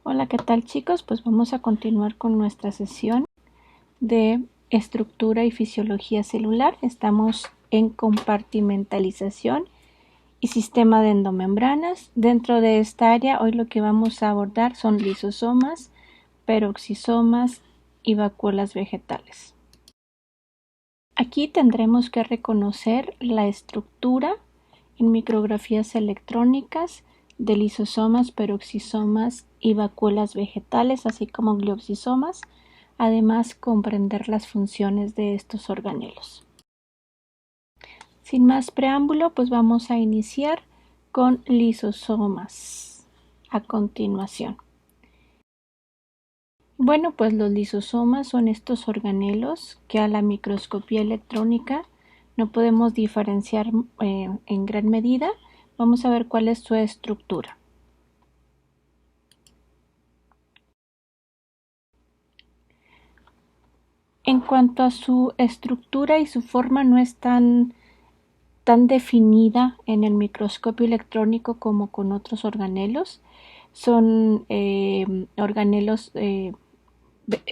Hola, ¿qué tal chicos? Pues vamos a continuar con nuestra sesión de estructura y fisiología celular. Estamos en compartimentalización y sistema de endomembranas. Dentro de esta área, hoy lo que vamos a abordar son lisosomas, peroxisomas y vacuolas vegetales. Aquí tendremos que reconocer la estructura en micrografías electrónicas de lisosomas, peroxisomas y vacuolas vegetales, así como glioxisomas, además comprender las funciones de estos organelos. Sin más preámbulo, pues vamos a iniciar con lisosomas a continuación. Bueno, pues los lisosomas son estos organelos que a la microscopía electrónica no podemos diferenciar en gran medida. Vamos a ver cuál es su estructura. En cuanto a su estructura y su forma, no es tan definida en el microscopio electrónico como con otros organelos. Son organelos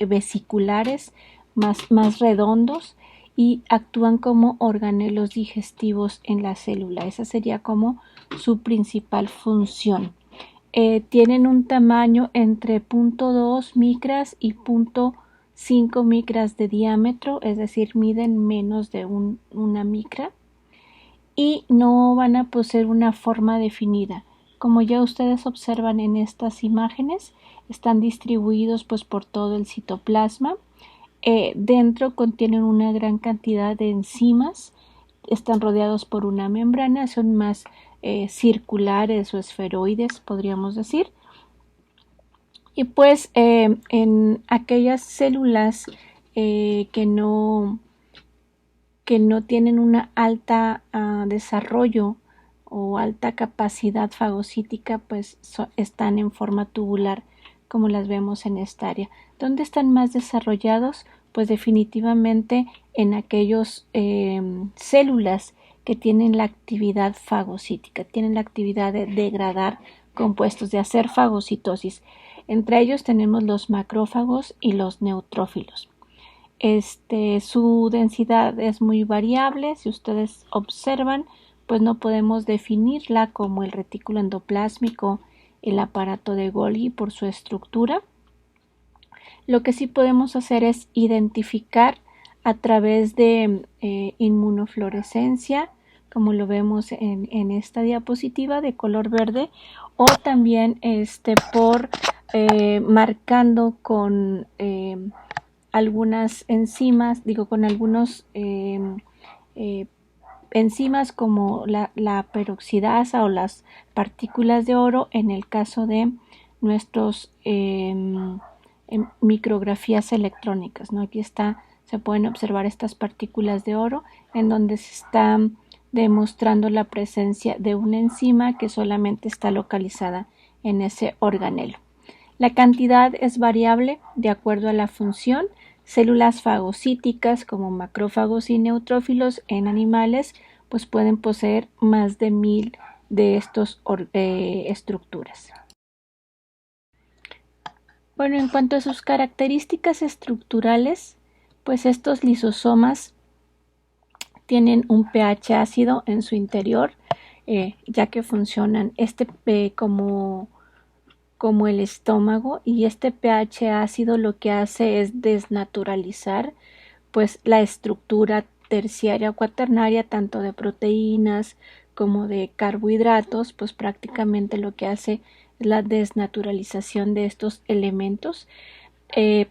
vesiculares más redondos y actúan como organelos digestivos en la célula. Esa sería como su principal función. Tienen un tamaño entre 0.2 micras y 0.5 micras de diámetro, es decir, miden menos de una micra y no van a poseer una forma definida. Como ya ustedes observan en estas imágenes, están distribuidos pues por todo el citoplasma. Dentro contienen una gran cantidad de enzimas, están rodeados por una membrana, son más circulares o esferoides, podríamos decir. Y pues en aquellas células que no tienen una alta desarrollo o alta capacidad fagocítica, pues están en forma tubular, como las vemos en esta área. ¿Dónde están más desarrollados? Pues definitivamente en aquellos células que tienen la actividad fagocítica, tienen la actividad de degradar compuestos, de hacer fagocitosis. Entre ellos tenemos los macrófagos y los neutrófilos. Su densidad es muy variable. Si ustedes observan, pues no podemos definirla como el retículo endoplásmico, el aparato de Golgi por su estructura. Lo que sí podemos hacer es identificar a través de inmunofluorescencia, como lo vemos en esta diapositiva de color verde, o también por marcando con algunas enzimas, con algunos enzimas como la peroxidasa o las partículas de oro en el caso de nuestros micrografías electrónicas, ¿no? Aquí se pueden observar estas partículas de oro en donde se está demostrando la presencia de una enzima que solamente está localizada en ese organelo. La cantidad es variable de acuerdo a la función. Células fagocíticas como macrófagos y neutrófilos en animales pues pueden poseer más de 1000 de estas estructuras. Bueno, en cuanto a sus características estructurales, pues estos lisosomas tienen un pH ácido en su interior, ya que funcionan como el estómago, y este pH ácido lo que hace es desnaturalizar pues la estructura terciaria o cuaternaria tanto de proteínas como de carbohidratos, pues prácticamente lo que hace es la desnaturalización de estos elementos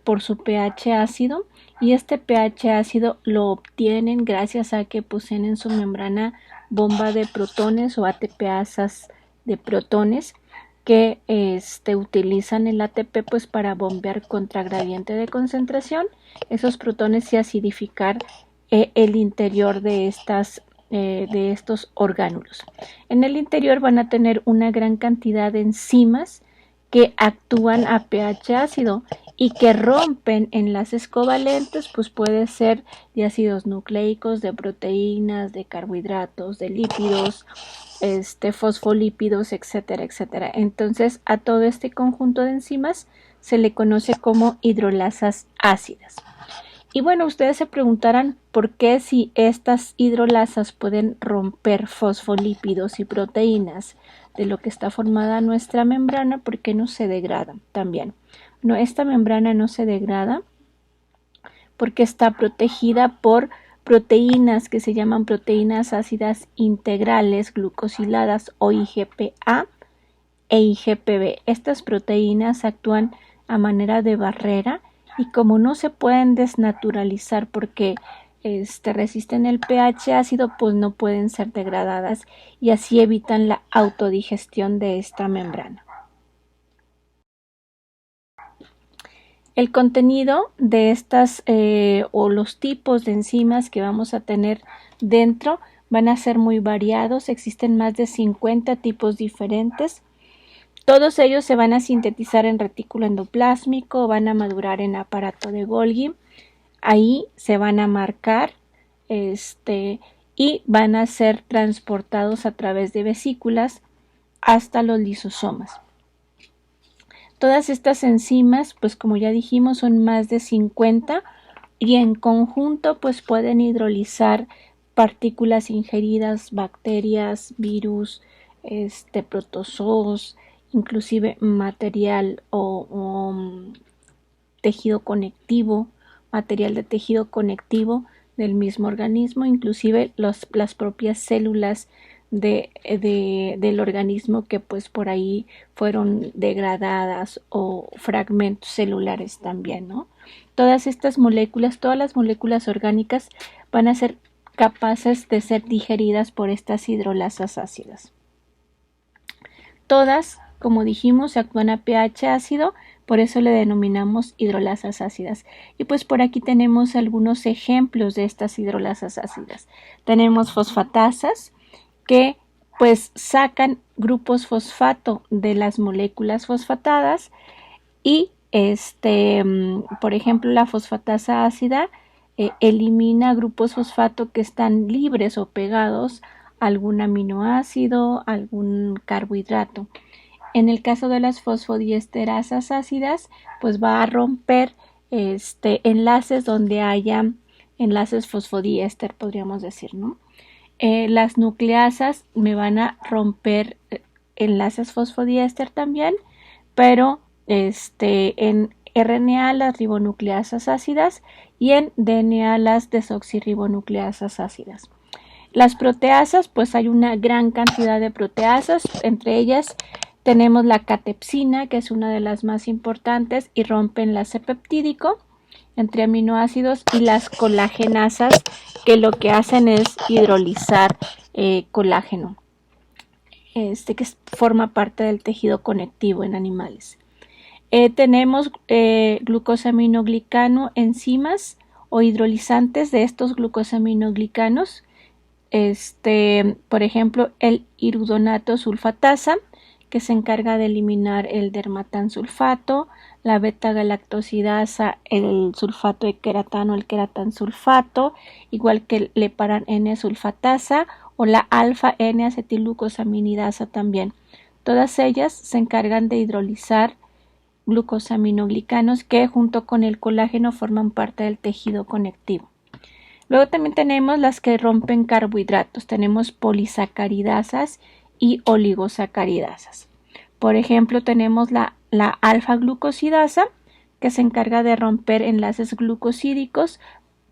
por su pH ácido, y este pH ácido lo obtienen gracias a que poseen en su membrana bomba de protones o ATPasas de protones que utilizan el ATP pues para bombear contra gradiente de concentración esos protones y acidificar el interior de estos orgánulos. En el interior van a tener una gran cantidad de enzimas que actúan a pH ácido y que rompen enlaces covalentes, pues puede ser de ácidos nucleicos, de proteínas, de carbohidratos, de lípidos, fosfolípidos, etcétera, etcétera. Entonces, a todo este conjunto de enzimas se le conoce como hidrolasas ácidas. Y bueno, ustedes se preguntarán por qué si estas hidrolasas pueden romper fosfolípidos y proteínas de lo que está formada nuestra membrana, ¿por qué no se degradan también? No, esta membrana no se degrada porque está protegida por proteínas que se llaman proteínas ácidas integrales glucosiladas o IgPA e IgPB. Estas proteínas actúan a manera de barrera y como no se pueden desnaturalizar porque resisten el pH ácido, pues no pueden ser degradadas y así evitan la autodigestión de esta membrana. El contenido de estas o los tipos de enzimas que vamos a tener dentro van a ser muy variados. Existen más de 50 tipos diferentes. Todos ellos se van a sintetizar en retículo endoplásmico, van a madurar en aparato de Golgi. Ahí se van a marcar y van a ser transportados a través de vesículas hasta los lisosomas. Todas estas enzimas, pues como ya dijimos, son más de 50 y en conjunto pues pueden hidrolizar partículas ingeridas, bacterias, virus, protozoos, inclusive material o tejido conectivo, material de tejido conectivo del mismo organismo, inclusive las propias células del organismo que pues por ahí fueron degradadas o fragmentos celulares también, ¿no? Todas estas moléculas, todas las moléculas orgánicas van a ser capaces de ser digeridas por estas hidrolasas ácidas. Todas, como dijimos, actúan a pH ácido, por eso le denominamos hidrolasas ácidas. Y pues por aquí tenemos algunos ejemplos de estas hidrolasas ácidas. Tenemos fosfatasas, que pues sacan grupos fosfato de las moléculas fosfatadas y por ejemplo la fosfatasa ácida elimina grupos fosfato que están libres o pegados a algún aminoácido, algún carbohidrato. En el caso de las fosfodiesterasas ácidas, pues va a romper enlaces donde haya enlaces fosfodiéster, podríamos decir, ¿no? Las nucleasas me van a romper enlaces fosfodiéster también, pero en RNA las ribonucleasas ácidas y en DNA las desoxirribonucleasas ácidas. Las proteasas, pues hay una gran cantidad de proteasas, entre ellas tenemos la catepsina, que es una de las más importantes y rompe enlace peptídico entre aminoácidos, y las colagenasas, que lo que hacen es hidrolizar colágeno, que forma parte del tejido conectivo en animales. Tenemos glucosaminoglicano enzimas o hidrolizantes de estos glucosaminoglicanos, por ejemplo el irudonato sulfatasa, que se encarga de eliminar el dermatansulfato, la beta-galactosidasa, el sulfato de queratano, el queratansulfato, igual que el heparan N-sulfatasa o la alfa-N-acetilglucosaminidasa también. Todas ellas se encargan de hidrolizar glucosaminoglicanos que junto con el colágeno forman parte del tejido conectivo. Luego también tenemos las que rompen carbohidratos. Tenemos polisacaridasas y oligosacaridasas. Por ejemplo, tenemos la alfa-glucosidasa, que se encarga de romper enlaces glucosídicos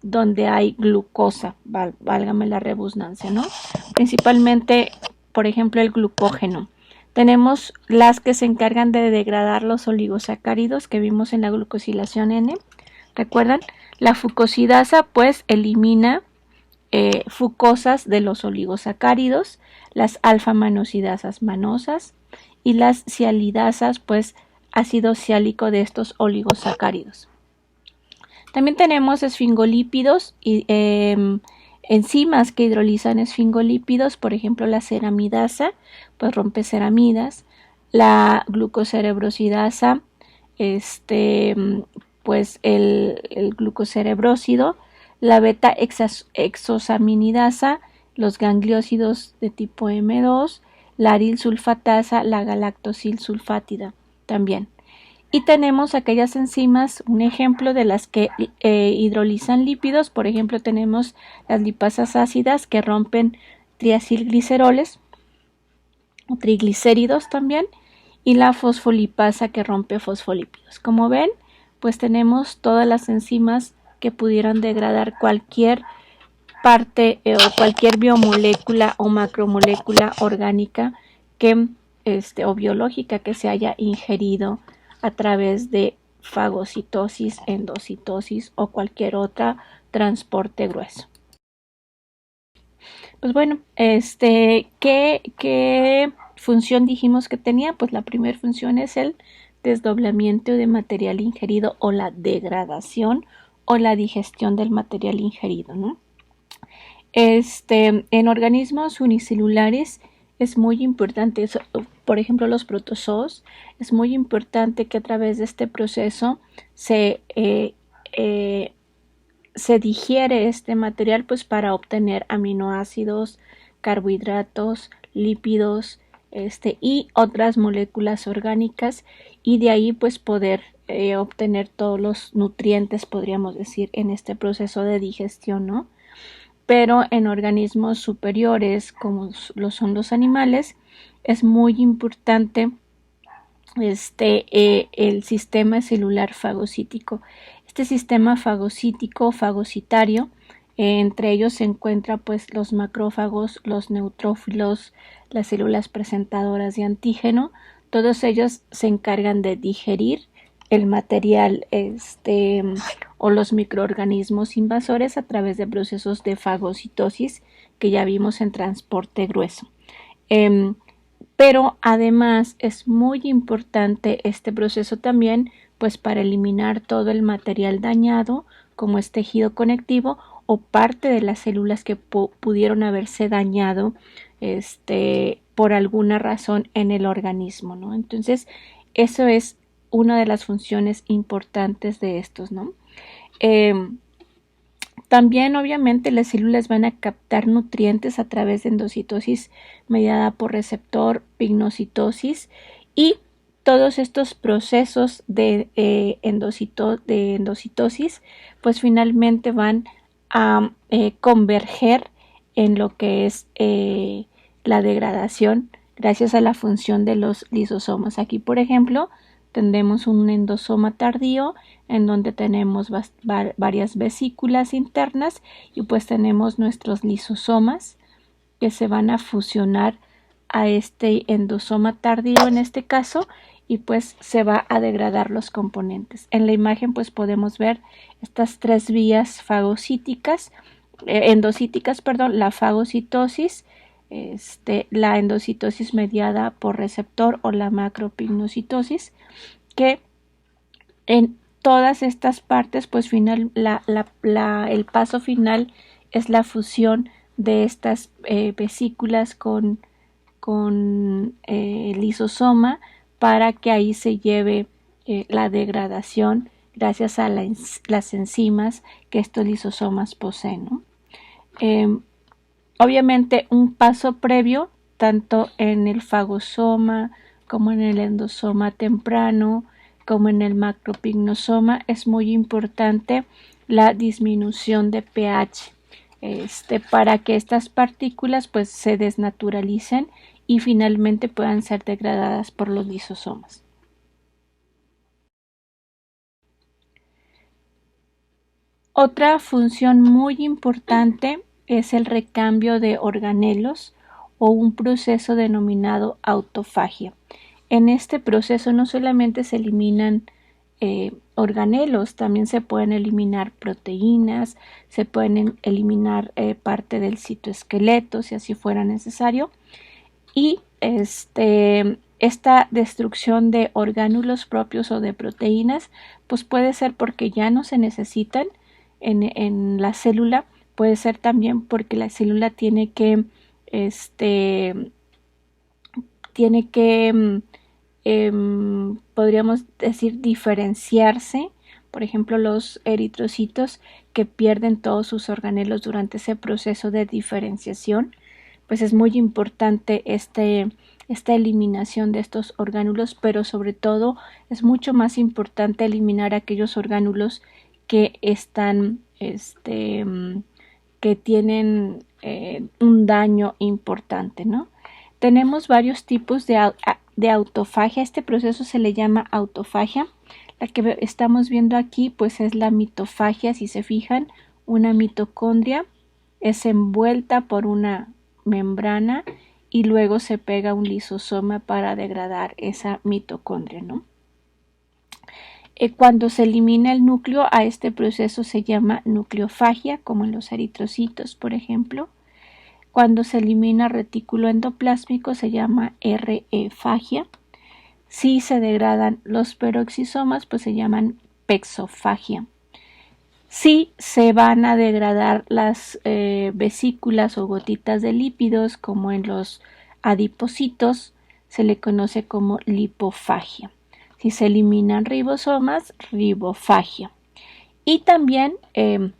donde hay glucosa, válgame la redundancia, ¿no? Principalmente, por ejemplo, el glucógeno. Tenemos las que se encargan de degradar los oligosacáridos que vimos en la glucosilación N. ¿Recuerdan? La fucosidasa pues elimina fucosas de los oligosacáridos, las alfa-manosidasas manosas, y las sialidasas pues ácido siálico de estos oligosacáridos. También tenemos esfingolípidos y enzimas que hidrolizan esfingolípidos, por ejemplo la ceramidasa pues rompe ceramidas, la glucocerebrosidasa pues el glucocerebrósido, la beta exosaminidasa, los gangliósidos de tipo M2, la aril sulfatasa, la galactosil sulfátida también. Y tenemos aquellas enzimas, un ejemplo de las que hidrolizan lípidos, por ejemplo tenemos las lipasas ácidas que rompen triacilgliceroles o triglicéridos también, y la fosfolipasa que rompe fosfolípidos. Como ven, pues tenemos todas las enzimas que pudieran degradar cualquier parte o cualquier biomolécula o macromolécula orgánica que o biológica que se haya ingerido a través de fagocitosis, endocitosis o cualquier otra transporte grueso. Pues bueno, ¿qué función dijimos que tenía? Pues la primera función es el desdoblamiento de material ingerido o la degradación o la digestión del material ingerido, ¿no? En organismos unicelulares es muy importante, por ejemplo los protozoos, es muy importante que a través de este proceso se digiere este material pues para obtener aminoácidos, carbohidratos, lípidos, y otras moléculas orgánicas, y de ahí pues poder obtener todos los nutrientes, podríamos decir, en este proceso de digestión, ¿no? Pero en organismos superiores como lo son los animales es muy importante el sistema celular fagocítico. Este sistema fagocítico, fagocitario, entre ellos se encuentran pues los macrófagos, los neutrófilos, las células presentadoras de antígeno. Todos ellos se encargan de digerir el material o los microorganismos invasores a través de procesos de fagocitosis que ya vimos en transporte grueso. Pero además es muy importante este proceso también pues para eliminar todo el material dañado como es tejido conectivo o parte de las células que pudieron haberse dañado por alguna razón en el organismo, ¿no? Entonces eso es una de las funciones importantes de estos, ¿no? También obviamente las células van a captar nutrientes a través de endocitosis mediada por receptor pignocitosis, y todos estos procesos de endocitosis pues finalmente van a converger en lo que es la degradación gracias a la función de los lisosomas. Aquí por ejemplo tenemos un endosoma tardío en donde tenemos varias vesículas internas y pues tenemos nuestros lisosomas que se van a fusionar a este endosoma tardío en este caso, y pues se va a degradar los componentes. En la imagen pues podemos ver estas tres vías fagocíticas, endocíticas, perdón, la fagocitosis, la endocitosis mediada por receptor o la macropignocitosis, que en todas estas partes pues el paso final es la fusión de estas vesículas con lisosoma para que ahí se lleve la degradación gracias a las enzimas que estos lisosomas poseen, ¿no? Obviamente un paso previo tanto en el fagosoma como en el endosoma temprano como en el macropignosoma es muy importante la disminución de pH para que estas partículas pues se desnaturalicen y finalmente puedan ser degradadas por los lisosomas. Otra función muy importante es el recambio de organelos o un proceso denominado autofagia. En este proceso no solamente se eliminan organelos, también se pueden eliminar proteínas, se pueden eliminar parte del citoesqueleto si así fuera necesario, y esta destrucción de orgánulos propios o de proteínas pues puede ser porque ya no se necesitan en la célula, puede ser también porque la célula tiene que podríamos decir, diferenciarse. Por ejemplo, los eritrocitos que pierden todos sus organelos durante ese proceso de diferenciación, pues es muy importante esta eliminación de estos orgánulos, pero sobre todo es mucho más importante eliminar aquellos orgánulos que están, que tienen un daño importante, ¿no? Tenemos varios tipos de autofagia. Este proceso se le llama autofagia. La que estamos viendo aquí pues es la mitofagia. Si se fijan, una mitocondria es envuelta por una membrana y luego se pega un lisosoma para degradar esa mitocondria, ¿no? Cuando se elimina el núcleo, a este proceso se llama nucleofagia, como en los eritrocitos, por ejemplo. Cuando se elimina retículo endoplásmico se llama refagia. Si se degradan los peroxisomas, pues se llaman pexofagia. Si se van a degradar las vesículas o gotitas de lípidos, como en los adipocitos, se le conoce como lipofagia. Si se eliminan ribosomas, ribofagia. Y también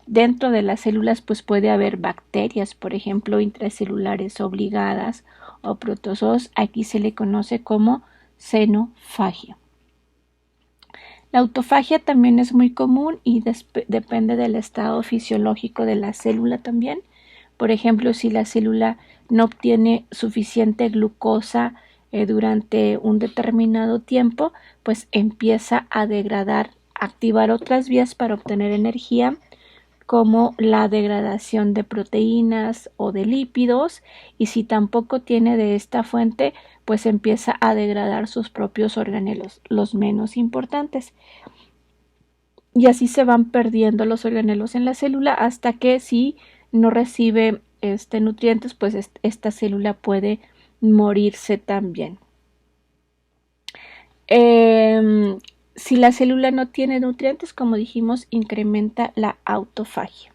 dentro de las células pues puede haber bacterias, por ejemplo, intracelulares obligadas o protozoos. Aquí se le conoce como xenofagia. La autofagia también es muy común y depende del estado fisiológico de la célula también. Por ejemplo, si la célula no obtiene suficiente glucosa durante un determinado tiempo, pues empieza a degradar, activar otras vías para obtener energía, como la degradación de proteínas o de lípidos, y si tampoco tiene de esta fuente, pues empieza a degradar sus propios organelos, los menos importantes. Y así se van perdiendo los organelos en la célula hasta que si no recibe nutrientes, pues esta célula puede morirse también. Si la célula no tiene nutrientes, como dijimos, incrementa la autofagia.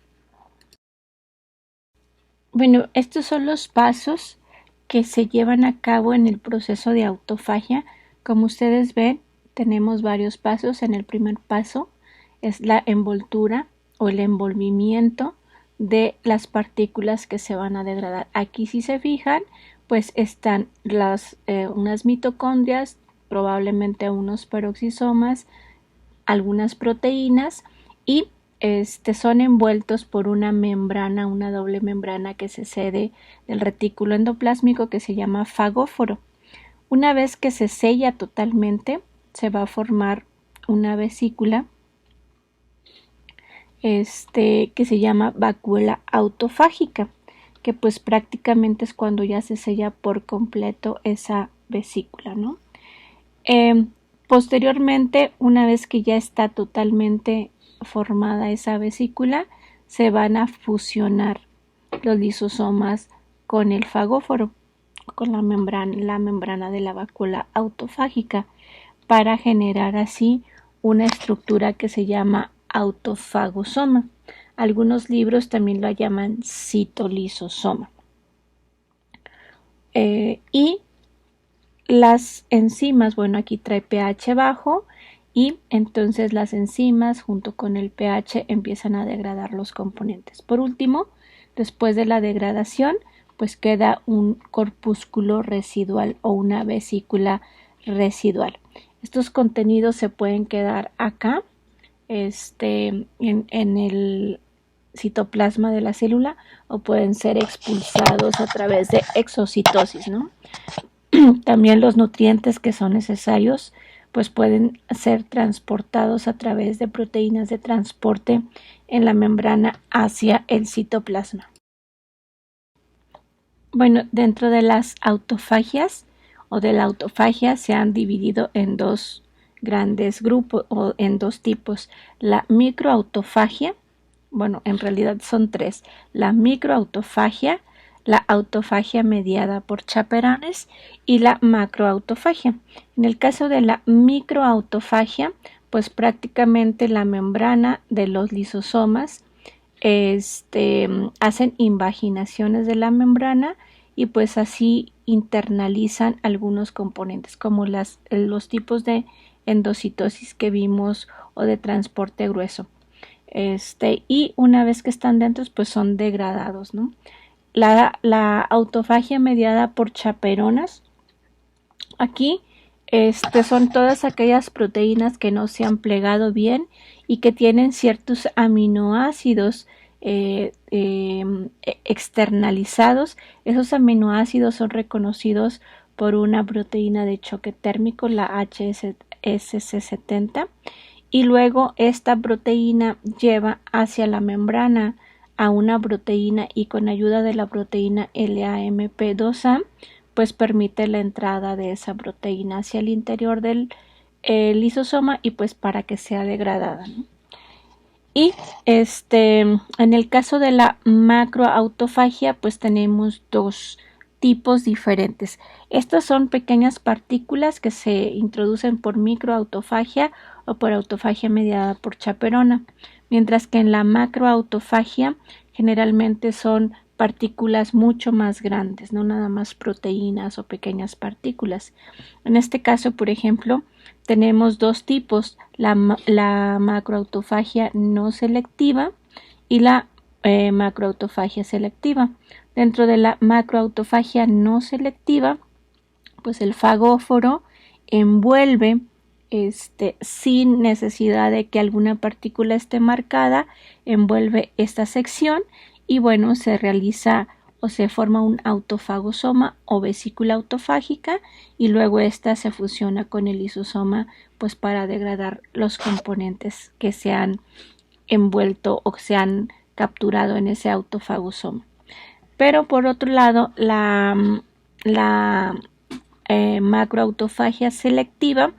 Bueno, estos son los pasos que se llevan a cabo en el proceso de autofagia. Como ustedes ven, tenemos varios pasos. En el primer paso es la envoltura o el envolvimiento de las partículas que se van a degradar. Aquí, si se fijan, pues están unas mitocondrias, probablemente unos peroxisomas, algunas proteínas, y son envueltos por una membrana, una doble membrana que se cede del retículo endoplásmico, que se llama fagóforo. Una vez que se sella totalmente, se va a formar una vesícula que se llama vacuola autofágica, que pues prácticamente es cuando ya se sella por completo esa vesícula, ¿no? Posteriormente, una vez que ya está totalmente formada esa vesícula, se van a fusionar los lisosomas con el fagóforo, con la membrana de la vacuola autofágica, para generar así una estructura que se llama autofagosoma. Algunos libros también lo llaman citolisosoma. Y las enzimas, bueno, aquí trae pH bajo, y entonces las enzimas junto con el pH empiezan a degradar los componentes. Por último, después de la degradación, pues queda un corpúsculo residual o una vesícula residual. Estos contenidos se pueden quedar acá, en el citoplasma de la célula, o pueden ser expulsados a través de exocitosis, ¿no? También los nutrientes que son necesarios pues pueden ser transportados a través de proteínas de transporte en la membrana hacia el citoplasma. Bueno, dentro de las autofagias o de la autofagia se han dividido en dos grandes grupos o en dos tipos. La microautofagia, bueno, en realidad son tres: la microautofagia, la autofagia mediada por chaperones y la macroautofagia. En el caso de la microautofagia, pues prácticamente la membrana de los lisosomas hacen invaginaciones de la membrana y pues así internalizan algunos componentes, como los tipos de endocitosis que vimos o de transporte grueso. Y una vez que están dentro, pues son degradados, ¿no? La autofagia mediada por chaperonas, aquí son todas aquellas proteínas que no se han plegado bien y que tienen ciertos aminoácidos externalizados. Esos aminoácidos son reconocidos por una proteína de choque térmico, la HSC70, y luego esta proteína lleva hacia la membrana a una proteína y con ayuda de la proteína LAMP2A pues permite la entrada de esa proteína hacia el interior del lisosoma y pues para que sea degradada, ¿no? Y en el caso de la macroautofagia pues tenemos dos tipos diferentes. Estas son pequeñas partículas que se introducen por microautofagia o por autofagia mediada por chaperona, mientras que en la macroautofagia generalmente son partículas mucho más grandes, no nada más proteínas o pequeñas partículas. En este caso, por ejemplo, tenemos dos tipos, la macroautofagia no selectiva y la macroautofagia selectiva. Dentro de la macroautofagia no selectiva, pues el fagóforo envuelve sin necesidad de que alguna partícula esté marcada, envuelve esta sección y bueno, se realiza o se forma un autofagosoma o vesícula autofágica y luego esta se fusiona con el lisosoma pues para degradar los componentes que se han envuelto o se han capturado en ese autofagosoma. Pero por otro lado, la macroautofagia selectiva,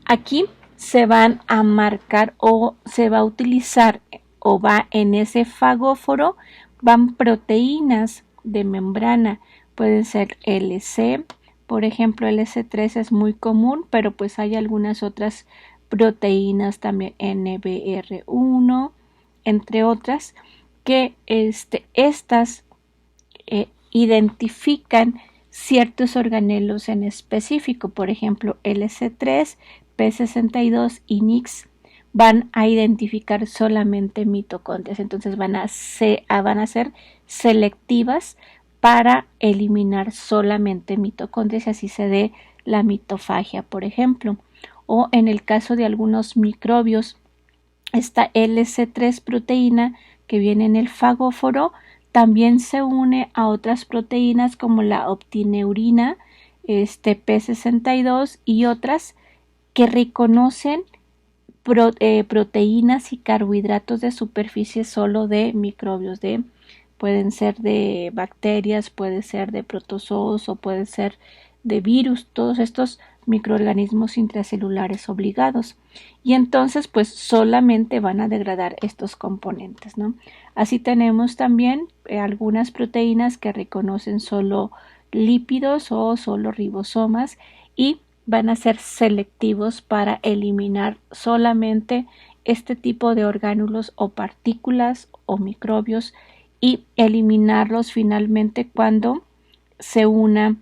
aquí se van a marcar o se va a utilizar o va en ese fagóforo, van proteínas de membrana, pueden ser LC, por ejemplo LC3 es muy común, pero pues hay algunas otras proteínas también NBR1, entre otras, que estas identifican ciertos organelos en específico, por ejemplo LC3, P62 y NIX van a identificar solamente mitocondrias, entonces van a ser selectivas para eliminar solamente mitocondrias y así se dé la mitofagia, por ejemplo. O en el caso de algunos microbios, esta LC3 proteína que viene en el fagóforo también se une a otras proteínas como la optineurina, P62 y otras que reconocen proteínas y carbohidratos de superficie solo de microbios, pueden ser de bacterias, puede ser de protozoos o puede ser de virus, todos estos microorganismos intracelulares obligados. Y entonces pues solamente van a degradar estos componentes, ¿no? Así tenemos también algunas proteínas que reconocen solo lípidos o solo ribosomas y van a ser selectivos para eliminar solamente este tipo de orgánulos o partículas o microbios y eliminarlos finalmente cuando se una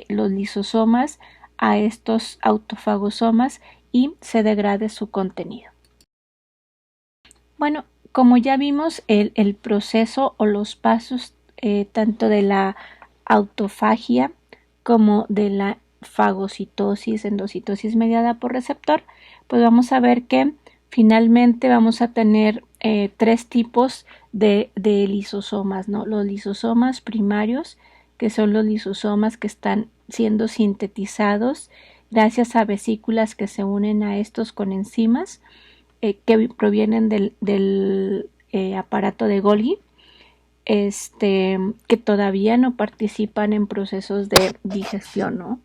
los lisosomas a estos autofagosomas y se degrade su contenido. Bueno, como ya vimos, el proceso o los pasos tanto de la autofagia como de la fagocitosis, endocitosis mediada por receptor, pues vamos a ver que finalmente vamos a tener tres tipos de lisosomas, ¿no? Los lisosomas primarios, que son los lisosomas que están siendo sintetizados gracias a vesículas que se unen a estos con enzimas que provienen del aparato de Golgi, que todavía no participan en procesos de digestión, ¿no?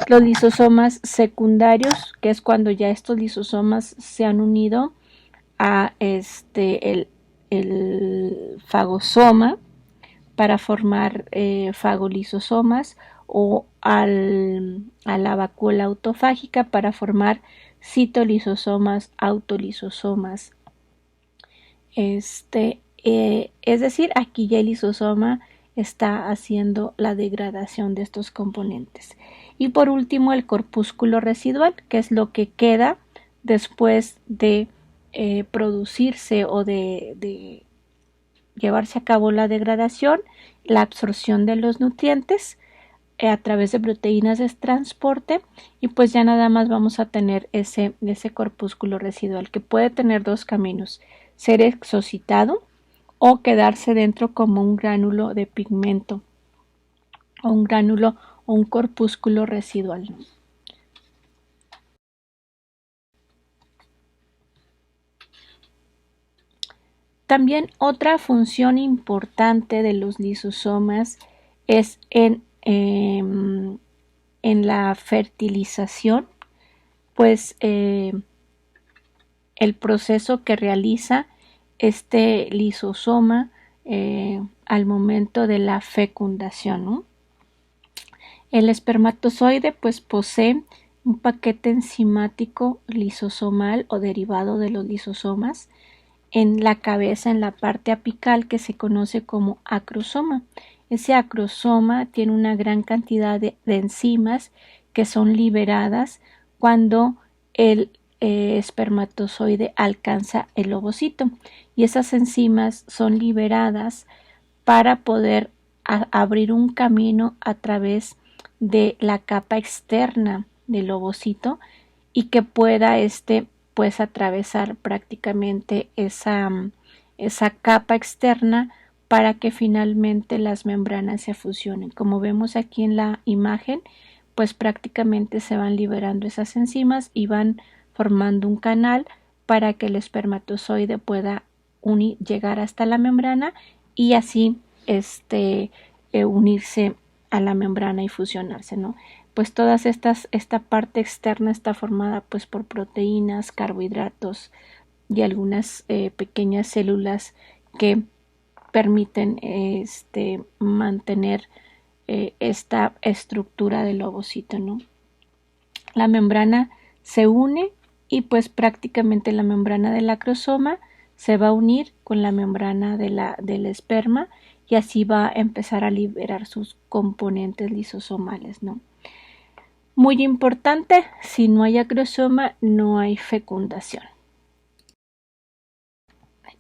Los lisosomas secundarios, que es cuando ya estos lisosomas se han unido a el fagosoma para formar fagolisosomas o a la vacuola autofágica para formar citolisosomas, autolisosomas. Es decir, aquí ya el lisosoma está haciendo la degradación de estos componentes. Y por último, el corpúsculo residual, que es lo que queda después de producirse o de llevarse a cabo la degradación, la absorción de los nutrientes a través de proteínas de transporte, y pues ya nada más vamos a tener ese corpúsculo residual, que puede tener dos caminos: ser exocitado o quedarse dentro como un gránulo de pigmento o un gránulo o un corpúsculo residual. También otra función importante de los lisosomas es en la fertilización, pues el proceso que realiza este lisosoma al momento de la fecundación, ¿no? El espermatozoide pues posee un paquete enzimático lisosomal o derivado de los lisosomas en la cabeza, en la parte apical, que se conoce como acrosoma. Ese acrosoma tiene una gran cantidad de enzimas que son liberadas cuando el espermatozoide alcanza el ovocito, y esas enzimas son liberadas para poder abrir un camino a través de la capa externa del ovocito y que pueda pues atravesar prácticamente esa capa externa para que finalmente las membranas se fusionen. Como vemos aquí en la imagen, pues prácticamente se van liberando esas enzimas y van formando un canal para que el espermatozoide pueda llegar hasta la membrana y así unirse a la membrana y fusionarse, ¿no? Pues esta parte externa está formada pues por proteínas, carbohidratos y algunas pequeñas células que permiten mantener esta estructura del ovocito, ¿no? La membrana se une y pues prácticamente la membrana del acrosoma se va a unir con la membrana del esperma, y así va a empezar a liberar sus componentes lisosomales, ¿no? Muy importante, si no hay acrosoma no hay fecundación.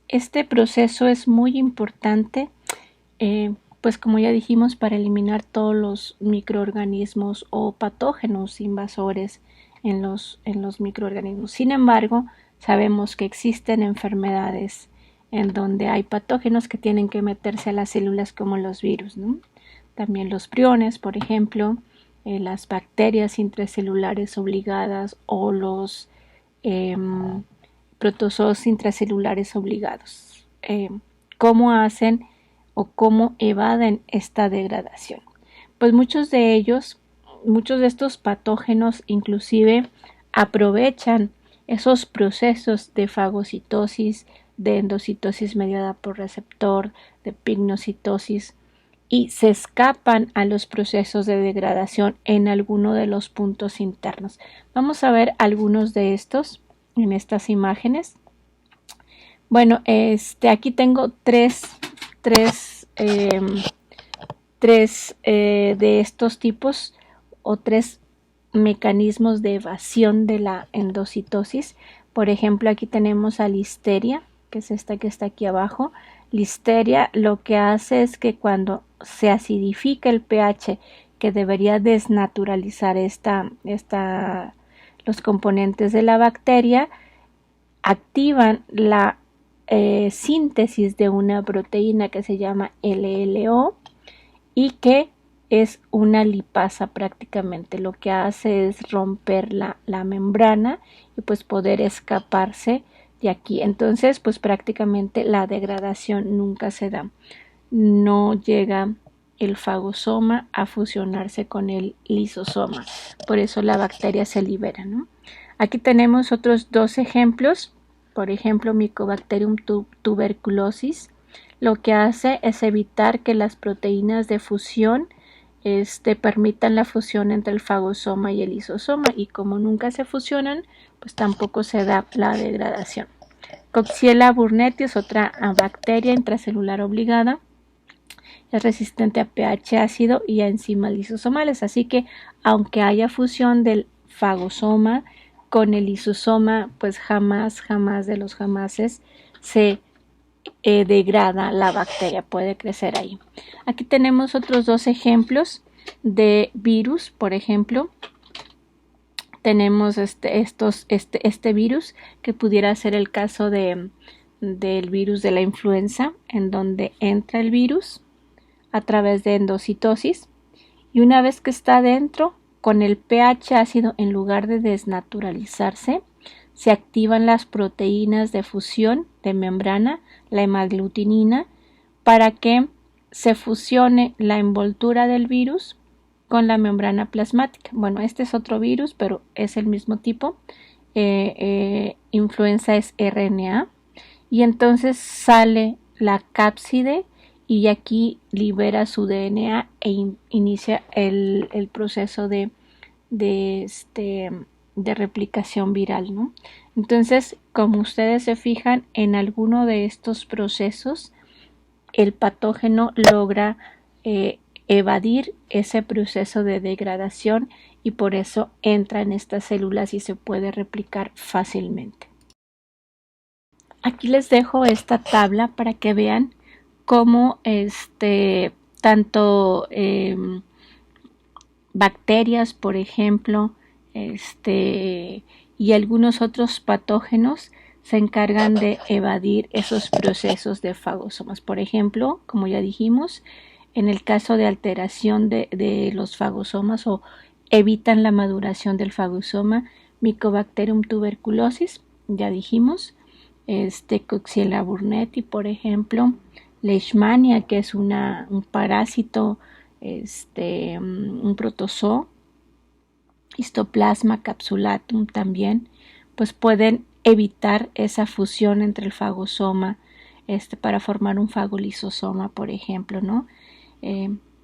Este proceso es muy importante, pues como ya dijimos, para eliminar todos los microorganismos o patógenos invasores en los microorganismos. Sin embargo, sabemos que existen enfermedades en donde hay patógenos que tienen que meterse a las células, como los virus, ¿no? También los priones, por ejemplo, las bacterias intracelulares obligadas o los protozoos intracelulares obligados. ¿Cómo hacen o cómo evaden esta degradación? Pues muchos de estos patógenos inclusive aprovechan esos procesos de fagocitosis, de endocitosis mediada por receptor, de pignocitosis, y se escapan a los procesos de degradación en alguno de los puntos internos. Vamos a ver algunos de estos en estas imágenes. Bueno, aquí tengo tres de estos tipos o tres mecanismos de evasión de la endocitosis. Por ejemplo, aquí tenemos a Listeria, que es esta que está aquí abajo. Listeria lo que hace es que cuando se acidifica el pH, que debería desnaturalizar los componentes de la bacteria, activan la síntesis de una proteína que se llama LLO y que es una lipasa prácticamente. Lo que hace es romper la membrana y pues poder escaparse de aquí. Entonces pues prácticamente la degradación nunca se da. No llega el fagosoma a fusionarse con el lisosoma. Por eso la bacteria se libera, ¿no? Aquí tenemos otros dos ejemplos. Por ejemplo, Mycobacterium tuberculosis. Lo que hace es evitar que las proteínas de fusión permitan la fusión entre el fagosoma y el lisosoma, y como nunca se fusionan, pues tampoco se da la degradación. Coxiella burnetii es otra bacteria intracelular obligada. es resistente a pH ácido y a enzimas lisosomales. Así que aunque haya fusión del fagosoma con el lisosoma, pues jamás de los jamases se degrada la bacteria, puede crecer ahí. Aquí tenemos otros dos ejemplos de virus. Por ejemplo, tenemos este virus que pudiera ser el caso del virus de la influenza, en donde entra el virus a través de endocitosis y una vez que está dentro, con el pH ácido, en lugar de desnaturalizarse, se activan las proteínas de fusión de membrana, la hemaglutinina, para que se fusione la envoltura del virus con la membrana plasmática. Bueno, este es otro virus, pero es el mismo tipo. Influenza es RNA. Y entonces sale la cápside y aquí libera su DNA e inicia el proceso de replicación viral, ¿no? Entonces, como ustedes se fijan, en alguno de estos procesos el patógeno logra evadir ese proceso de degradación y por eso entra en estas células y se puede replicar fácilmente. Aquí les dejo esta tabla para que vean cómo tanto bacterias, por ejemplo, y algunos otros patógenos se encargan de evadir esos procesos de fagosomas. Por ejemplo, como ya dijimos, en el caso de alteración de los fagosomas o evitan la maduración del fagosoma, Mycobacterium tuberculosis, ya dijimos, Coxiella burnetii, por ejemplo, Leishmania, que es un parásito, un protozoo, Histoplasma capsulatum también, pues pueden evitar esa fusión entre el fagosoma para formar un fagolisosoma, por ejemplo, ¿no?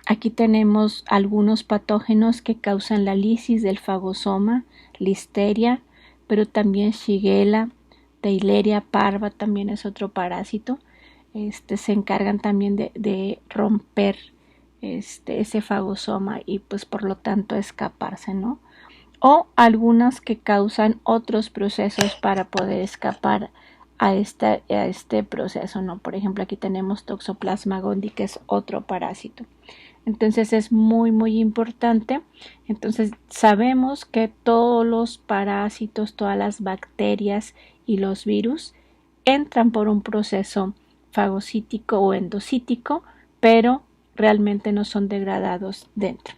Aquí tenemos algunos patógenos que causan la lisis del fagosoma, Listeria, pero también Shigella, Theileria parva también es otro parásito. Se encargan también de romper ese fagosoma y pues por lo tanto escaparse, ¿no? O algunas que causan otros procesos para poder escapar a este proceso, ¿no? Por ejemplo, aquí tenemos Toxoplasma gondii, que es otro parásito. Entonces es muy importante. Entonces sabemos que todos los parásitos, todas las bacterias y los virus entran por un proceso fagocítico o endocítico, pero realmente no son degradados dentro.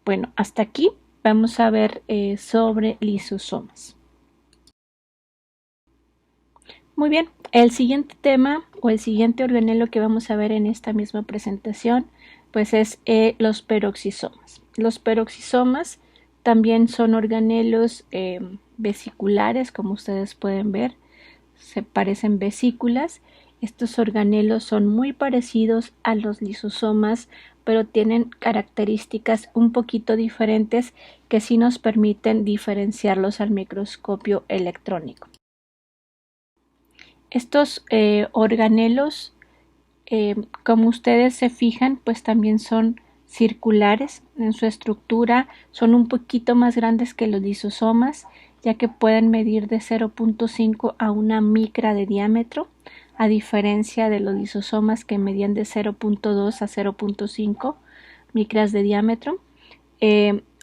Bueno, hasta aquí vamos a ver sobre lisosomas. Muy bien, el siguiente tema o el siguiente organelo que vamos a ver en esta misma presentación pues es los peroxisomas. Los peroxisomas también son organelos vesiculares, como ustedes pueden ver, se parecen vesículas. Estos organelos son muy parecidos a los lisosomas, pero tienen características un poquito diferentes que sí nos permiten diferenciarlos al microscopio electrónico. Estos organelos, como ustedes se fijan, pues también son circulares en su estructura, son un poquito más grandes que los lisosomas, ya que pueden medir de 0.5 a 1 micra de diámetro, a diferencia de los lisosomas que medían de 0.2 a 0.5 micras de diámetro.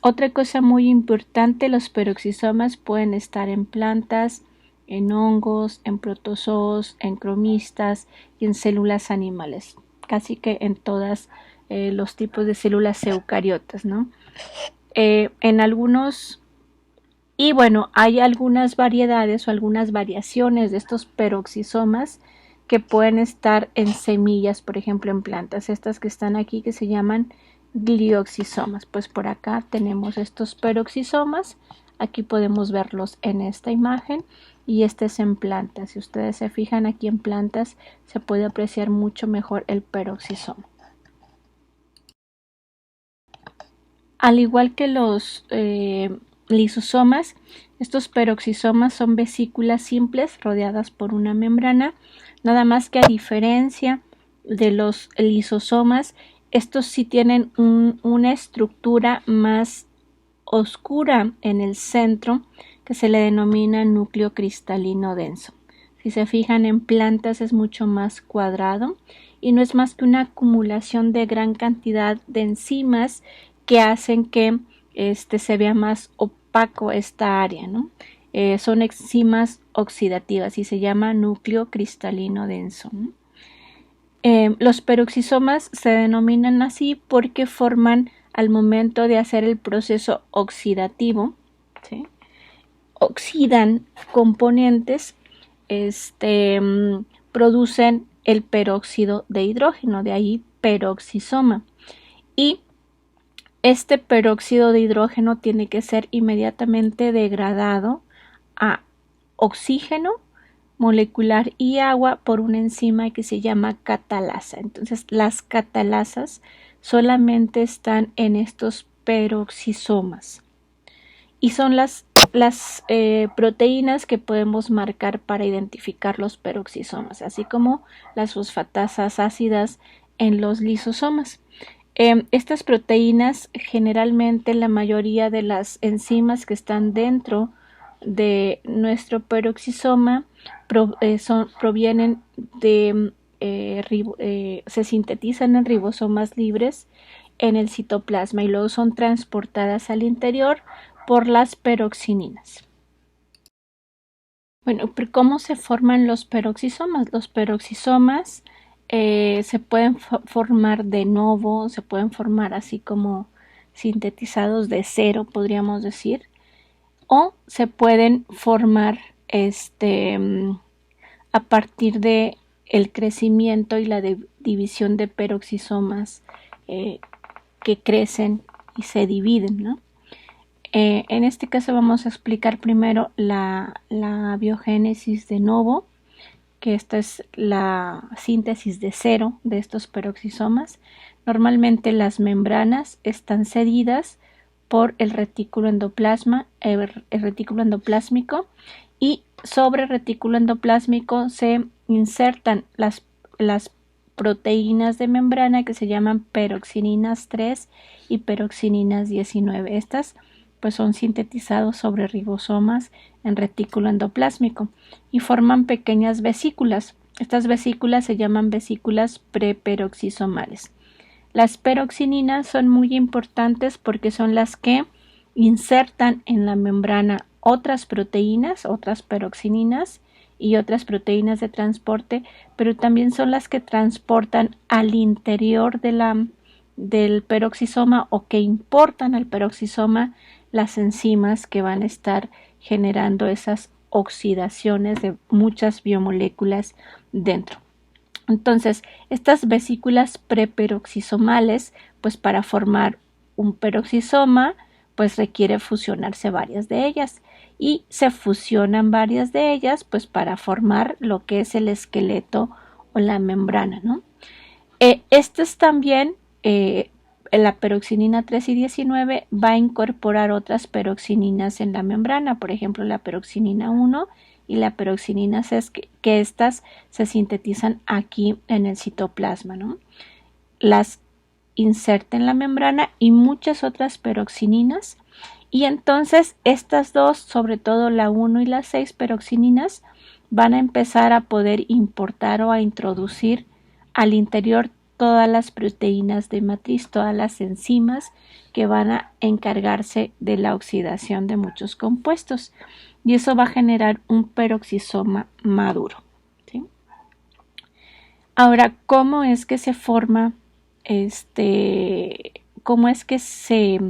Otra cosa muy importante, los peroxisomas pueden estar en plantas, en hongos, en protozoos, en cromistas y en células animales, casi que en todos los tipos de células eucariotas, ¿no? En algunos, y bueno, hay algunas variedades o algunas variaciones de estos peroxisomas que pueden estar en semillas, por ejemplo en plantas, estas que están aquí que se llaman glioxisomas. Pues por acá tenemos estos peroxisomas, aquí podemos verlos en esta imagen y este es en plantas. Si ustedes se fijan aquí en plantas se puede apreciar mucho mejor el peroxisoma. Al igual que los lisosomas, estos peroxisomas son vesículas simples rodeadas por una membrana, nada más que a diferencia de los lisosomas, estos sí tienen una estructura más oscura en el centro que se le denomina núcleo cristalino denso. Si se fijan en plantas es mucho más cuadrado y no es más que una acumulación de gran cantidad de enzimas que hacen que se vea más opaco esta área, ¿no? Son enzimas oxidativas y se llama núcleo cristalino denso, ¿no? Los peroxisomas se denominan así porque forman al momento de hacer el proceso oxidativo, ¿sí? Oxidan componentes, producen el peróxido de hidrógeno, de ahí peroxisoma. Y este peróxido de hidrógeno tiene que ser inmediatamente degradado a oxígeno molecular y agua por una enzima que se llama catalasa. Entonces, las catalasas solamente están en estos peroxisomas y son las proteínas que podemos marcar para identificar los peroxisomas, así como las fosfatasas ácidas en los lisosomas. Estas proteínas, generalmente la mayoría de las enzimas que están dentro de nuestro peroxisoma provienen de se sintetizan en ribosomas libres en el citoplasma y luego son transportadas al interior por las peroxininas. Bueno, ¿cómo se forman los peroxisomas? Los peroxisomas se pueden formar de novo, se pueden formar así como sintetizados de cero, podríamos decir, o se pueden formar a partir de el crecimiento y la división de peroxisomas que crecen y se dividen, ¿no? En este caso vamos a explicar primero la biogénesis de novo, que esta es la síntesis de cero de estos peroxisomas. Normalmente las membranas están cedidas por el retículo endoplásmico y sobre el retículo endoplásmico se insertan las proteínas de membrana que se llaman peroxininas 3 y peroxininas 19. Estas pues son sintetizados sobre ribosomas en retículo endoplásmico y forman pequeñas vesículas. Estas vesículas se llaman vesículas preperoxisomales. Las peroxininas son muy importantes porque son las que insertan en la membrana otras proteínas, otras peroxininas y otras proteínas de transporte, pero también son las que transportan al interior del peroxisoma o que importan al peroxisoma las enzimas que van a estar generando esas oxidaciones de muchas biomoléculas dentro. Entonces, estas vesículas preperoxisomales, pues para formar un peroxisoma, pues requiere fusionarse varias de ellas y se fusionan varias de ellas, pues para formar lo que es el esqueleto o la membrana, ¿no? Estas también, la peroxinina 3 y 19 va a incorporar otras peroxininas en la membrana, por ejemplo, la peroxinina 1 y la peroxinina 6, que estas se sintetizan aquí en el citoplasma, ¿no? Las inserta en la membrana y muchas otras peroxininas, y entonces estas dos, sobre todo la 1 y la 6 peroxininas, van a empezar a poder importar o a introducir al interior todas las proteínas de matriz, todas las enzimas que van a encargarse de la oxidación de muchos compuestos, y eso va a generar un peroxisoma maduro, ¿sí? Ahora, ¿cómo es que se forma cómo es que se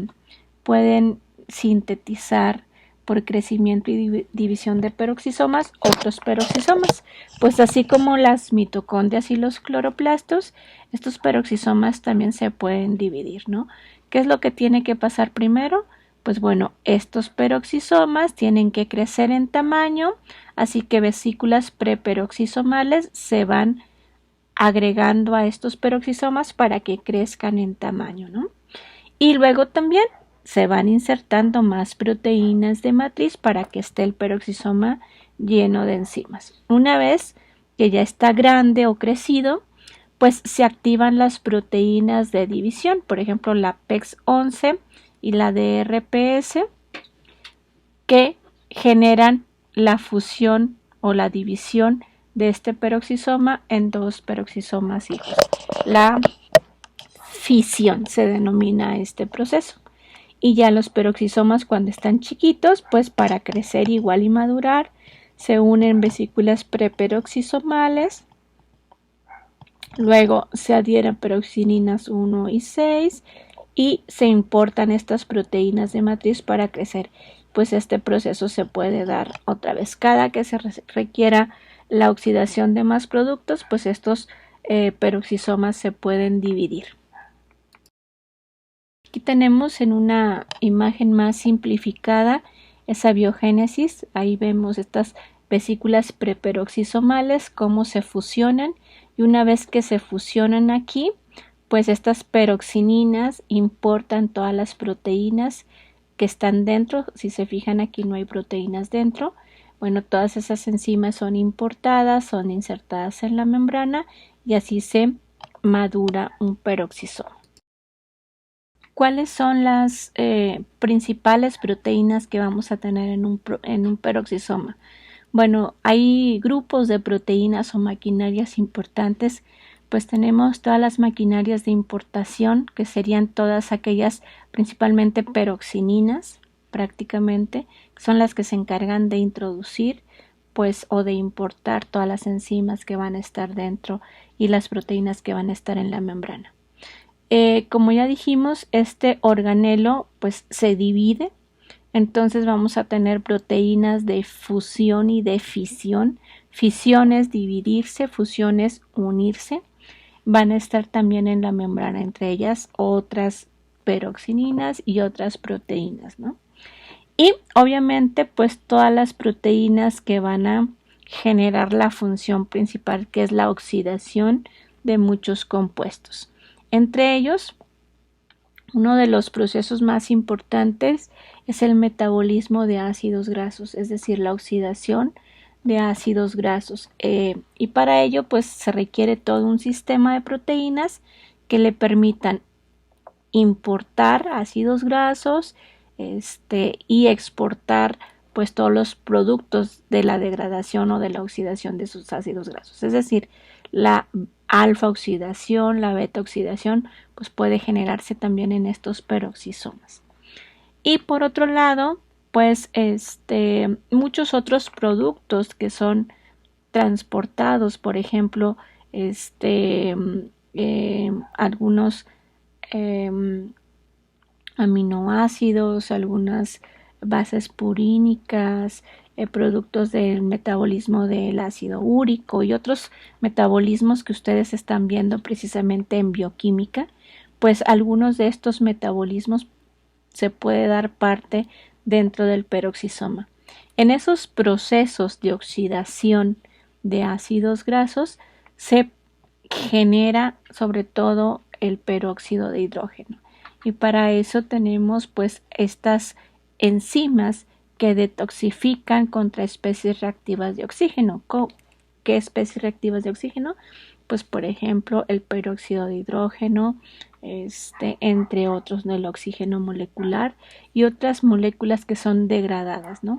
pueden sintetizar por crecimiento y división de peroxisomas otros peroxisomas? Pues así como las mitocondrias y los cloroplastos, estos peroxisomas también se pueden dividir, ¿no? ¿Qué es lo que tiene que pasar primero? Pues bueno, estos peroxisomas tienen que crecer en tamaño, así que vesículas preperoxisomales se van agregando a estos peroxisomas para que crezcan en tamaño, ¿no? Y luego también se van insertando más proteínas de matriz para que esté el peroxisoma lleno de enzimas. Una vez que ya está grande o crecido, pues se activan las proteínas de división, por ejemplo la PEX11 y la DRPS, que generan la fusión o la división de este peroxisoma en dos peroxisomas hijos. La fisión se denomina este proceso. Y ya los peroxisomas, cuando están chiquitos, pues para crecer igual y madurar, se unen vesículas preperoxisomales. Luego se adhieren peroxininas 1 y 6 y se importan estas proteínas de matriz para crecer. Pues este proceso se puede dar otra vez. Cada que se requiera la oxidación de más productos, pues estos peroxisomas se pueden dividir. Aquí tenemos en una imagen más simplificada esa biogénesis. Ahí vemos estas vesículas preperoxisomales, cómo se fusionan, y una vez que se fusionan aquí, pues estas peroxininas importan todas las proteínas que están dentro. Si se fijan, aquí no hay proteínas dentro. Bueno, todas esas enzimas son importadas, son insertadas en la membrana y así se madura un peroxisoma. ¿Cuáles son las principales proteínas que vamos a tener en un peroxisoma? Bueno, hay grupos de proteínas o maquinarias importantes. Pues tenemos todas las maquinarias de importación, que serían todas aquellas principalmente peroxininas, prácticamente, que son las que se encargan de introducir pues o de importar todas las enzimas que van a estar dentro y las proteínas que van a estar en la membrana. Como ya dijimos, este organelo pues se divide, entonces vamos a tener proteínas de fusión y de fisión. Fisión es dividirse, fusión es unirse. Van a estar también en la membrana, entre ellas otras peroxininas y otras proteínas, ¿no? Y obviamente pues todas las proteínas que van a generar la función principal, que es la oxidación de muchos compuestos. Entre ellos, uno de los procesos más importantes es el metabolismo de ácidos grasos, es decir, la oxidación de ácidos grasos. Y para ello, pues se requiere todo un sistema de proteínas que le permitan importar ácidos grasos y exportar pues todos los productos de la degradación o de la oxidación de sus ácidos grasos. Es decir, la alfa oxidación, la beta oxidación, pues puede generarse también en estos peroxisomas. Y por otro lado, pues muchos otros productos que son transportados, por ejemplo, algunos aminoácidos, algunas bases purínicas, productos del metabolismo del ácido úrico y otros metabolismos que ustedes están viendo precisamente en bioquímica, pues algunos de estos metabolismos se puede dar parte dentro del peroxisoma. En esos procesos de oxidación de ácidos grasos se genera sobre todo el peróxido de hidrógeno, y para eso tenemos pues estas enzimas que detoxifican contra especies reactivas de oxígeno. ¿Qué especies reactivas de oxígeno? Pues por ejemplo el peróxido de hidrógeno, entre otros, ¿no? El oxígeno molecular y otras moléculas que son degradadas, ¿no?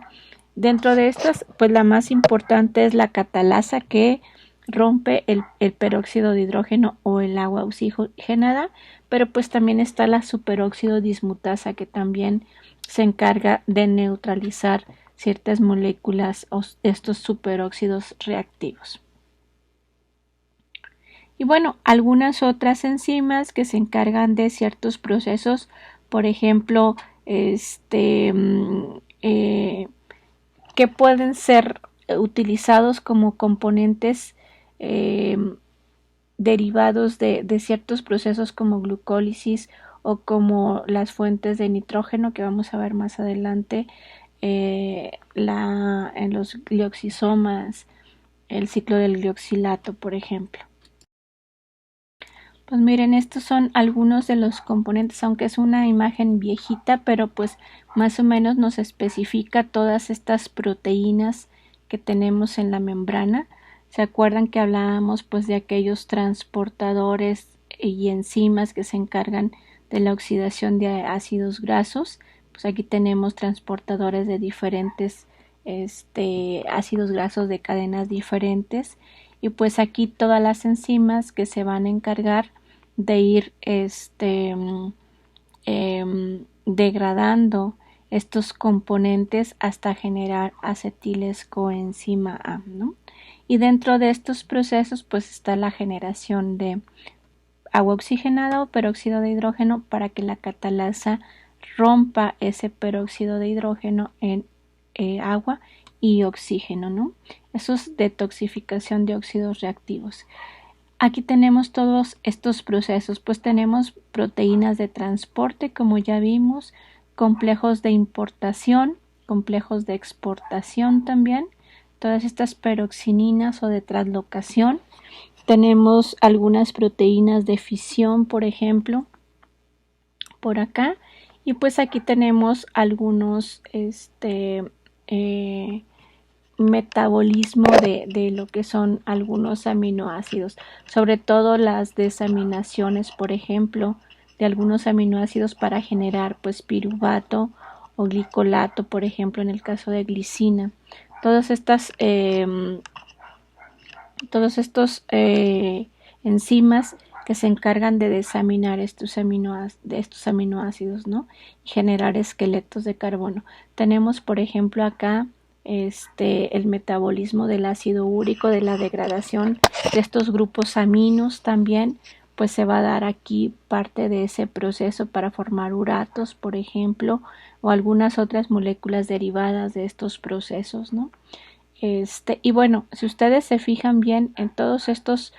Dentro de estas, pues la más importante es la catalasa, que rompe el peróxido de hidrógeno o el agua oxigenada, pero pues también está la superóxido dismutasa, que también se encarga de neutralizar ciertas moléculas o estos superóxidos reactivos. Y bueno, algunas otras enzimas que se encargan de ciertos procesos, por ejemplo, que pueden ser utilizados como componentes derivados de ciertos procesos como glucólisis o como las fuentes de nitrógeno que vamos a ver más adelante, en los glioxisomas, el ciclo del glioxilato, por ejemplo. Pues miren, estos son algunos de los componentes, aunque es una imagen viejita, pero pues más o menos nos especifica todas estas proteínas que tenemos en la membrana. ¿Se acuerdan que hablábamos pues de aquellos transportadores y enzimas que se encargan de la oxidación de ácidos grasos? Pues aquí tenemos transportadores de diferentes ácidos grasos de cadenas diferentes, y pues aquí todas las enzimas que se van a encargar de ir degradando estos componentes hasta generar acetilescoenzima A, ¿no? Y dentro de estos procesos pues está la generación de agua oxigenada o peróxido de hidrógeno para que la catalasa rompa ese peróxido de hidrógeno en agua y oxígeno, ¿no? Eso es detoxificación de óxidos reactivos. Aquí tenemos todos estos procesos, pues tenemos proteínas de transporte, como ya vimos, complejos de importación, complejos de exportación también, todas estas peroxininas o de translocación. Tenemos algunas proteínas de fisión, por ejemplo, por acá, y pues aquí tenemos algunos metabolismo de lo que son algunos aminoácidos, sobre todo las desaminaciones, por ejemplo, de algunos aminoácidos para generar pues piruvato o glicolato, por ejemplo, en el caso de glicina. Todas estas todos estos enzimas que se encargan de desaminar estos aminoácidos, ¿no? Y generar esqueletos de carbono. Tenemos, por ejemplo, acá el metabolismo del ácido úrico, de la degradación de estos grupos aminos también, pues se va a dar aquí parte de ese proceso para formar uratos, por ejemplo, o algunas otras moléculas derivadas de estos procesos, ¿no? Y bueno, si ustedes se fijan bien en todos estos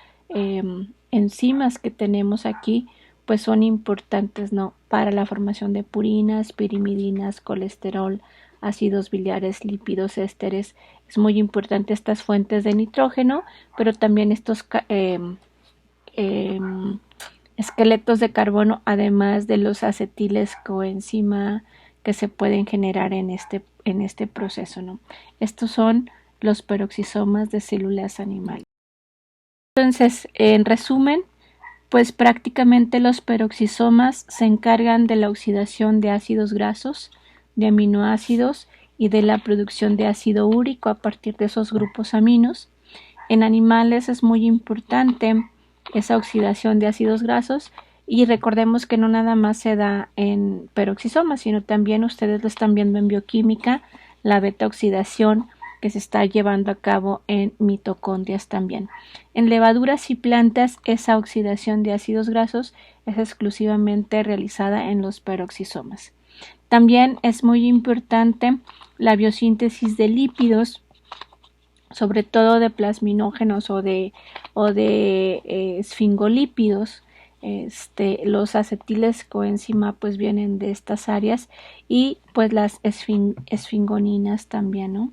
enzimas que tenemos aquí, pues son importantes, ¿no? Para la formación de purinas, pirimidinas, colesterol, ácidos biliares, lípidos, ésteres. Es muy importante estas fuentes de nitrógeno, pero también estos esqueletos de carbono, además de los acetiles coenzima que se pueden generar en este proceso, ¿no? Estos son los peroxisomas de células animales. Entonces, en resumen, pues prácticamente los peroxisomas se encargan de la oxidación de ácidos grasos, de aminoácidos y de la producción de ácido úrico a partir de esos grupos aminos. En animales es muy importante esa oxidación de ácidos grasos, y recordemos que no nada más se da en peroxisomas, sino también ustedes lo están viendo en bioquímica, la beta oxidación que se está llevando a cabo en mitocondrias también. En levaduras y plantas, esa oxidación de ácidos grasos es exclusivamente realizada en los peroxisomas. También es muy importante la biosíntesis de lípidos, sobre todo de plasminógenos o de esfingolípidos. Los acetiles coenzima pues vienen de estas áreas, y pues las esfingoninas también, ¿no?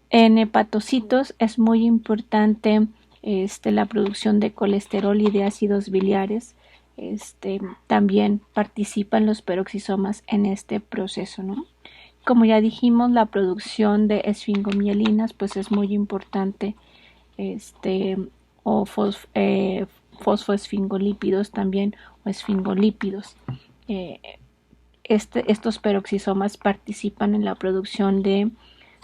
En hepatocitos es muy importante la producción de colesterol y de ácidos biliares. También participan los peroxisomas en este proceso, ¿no? Como ya dijimos, la producción de esfingomielinas pues es muy importante, o fosfoesfingolípidos también, o esfingolípidos. Estos peroxisomas participan en la producción de,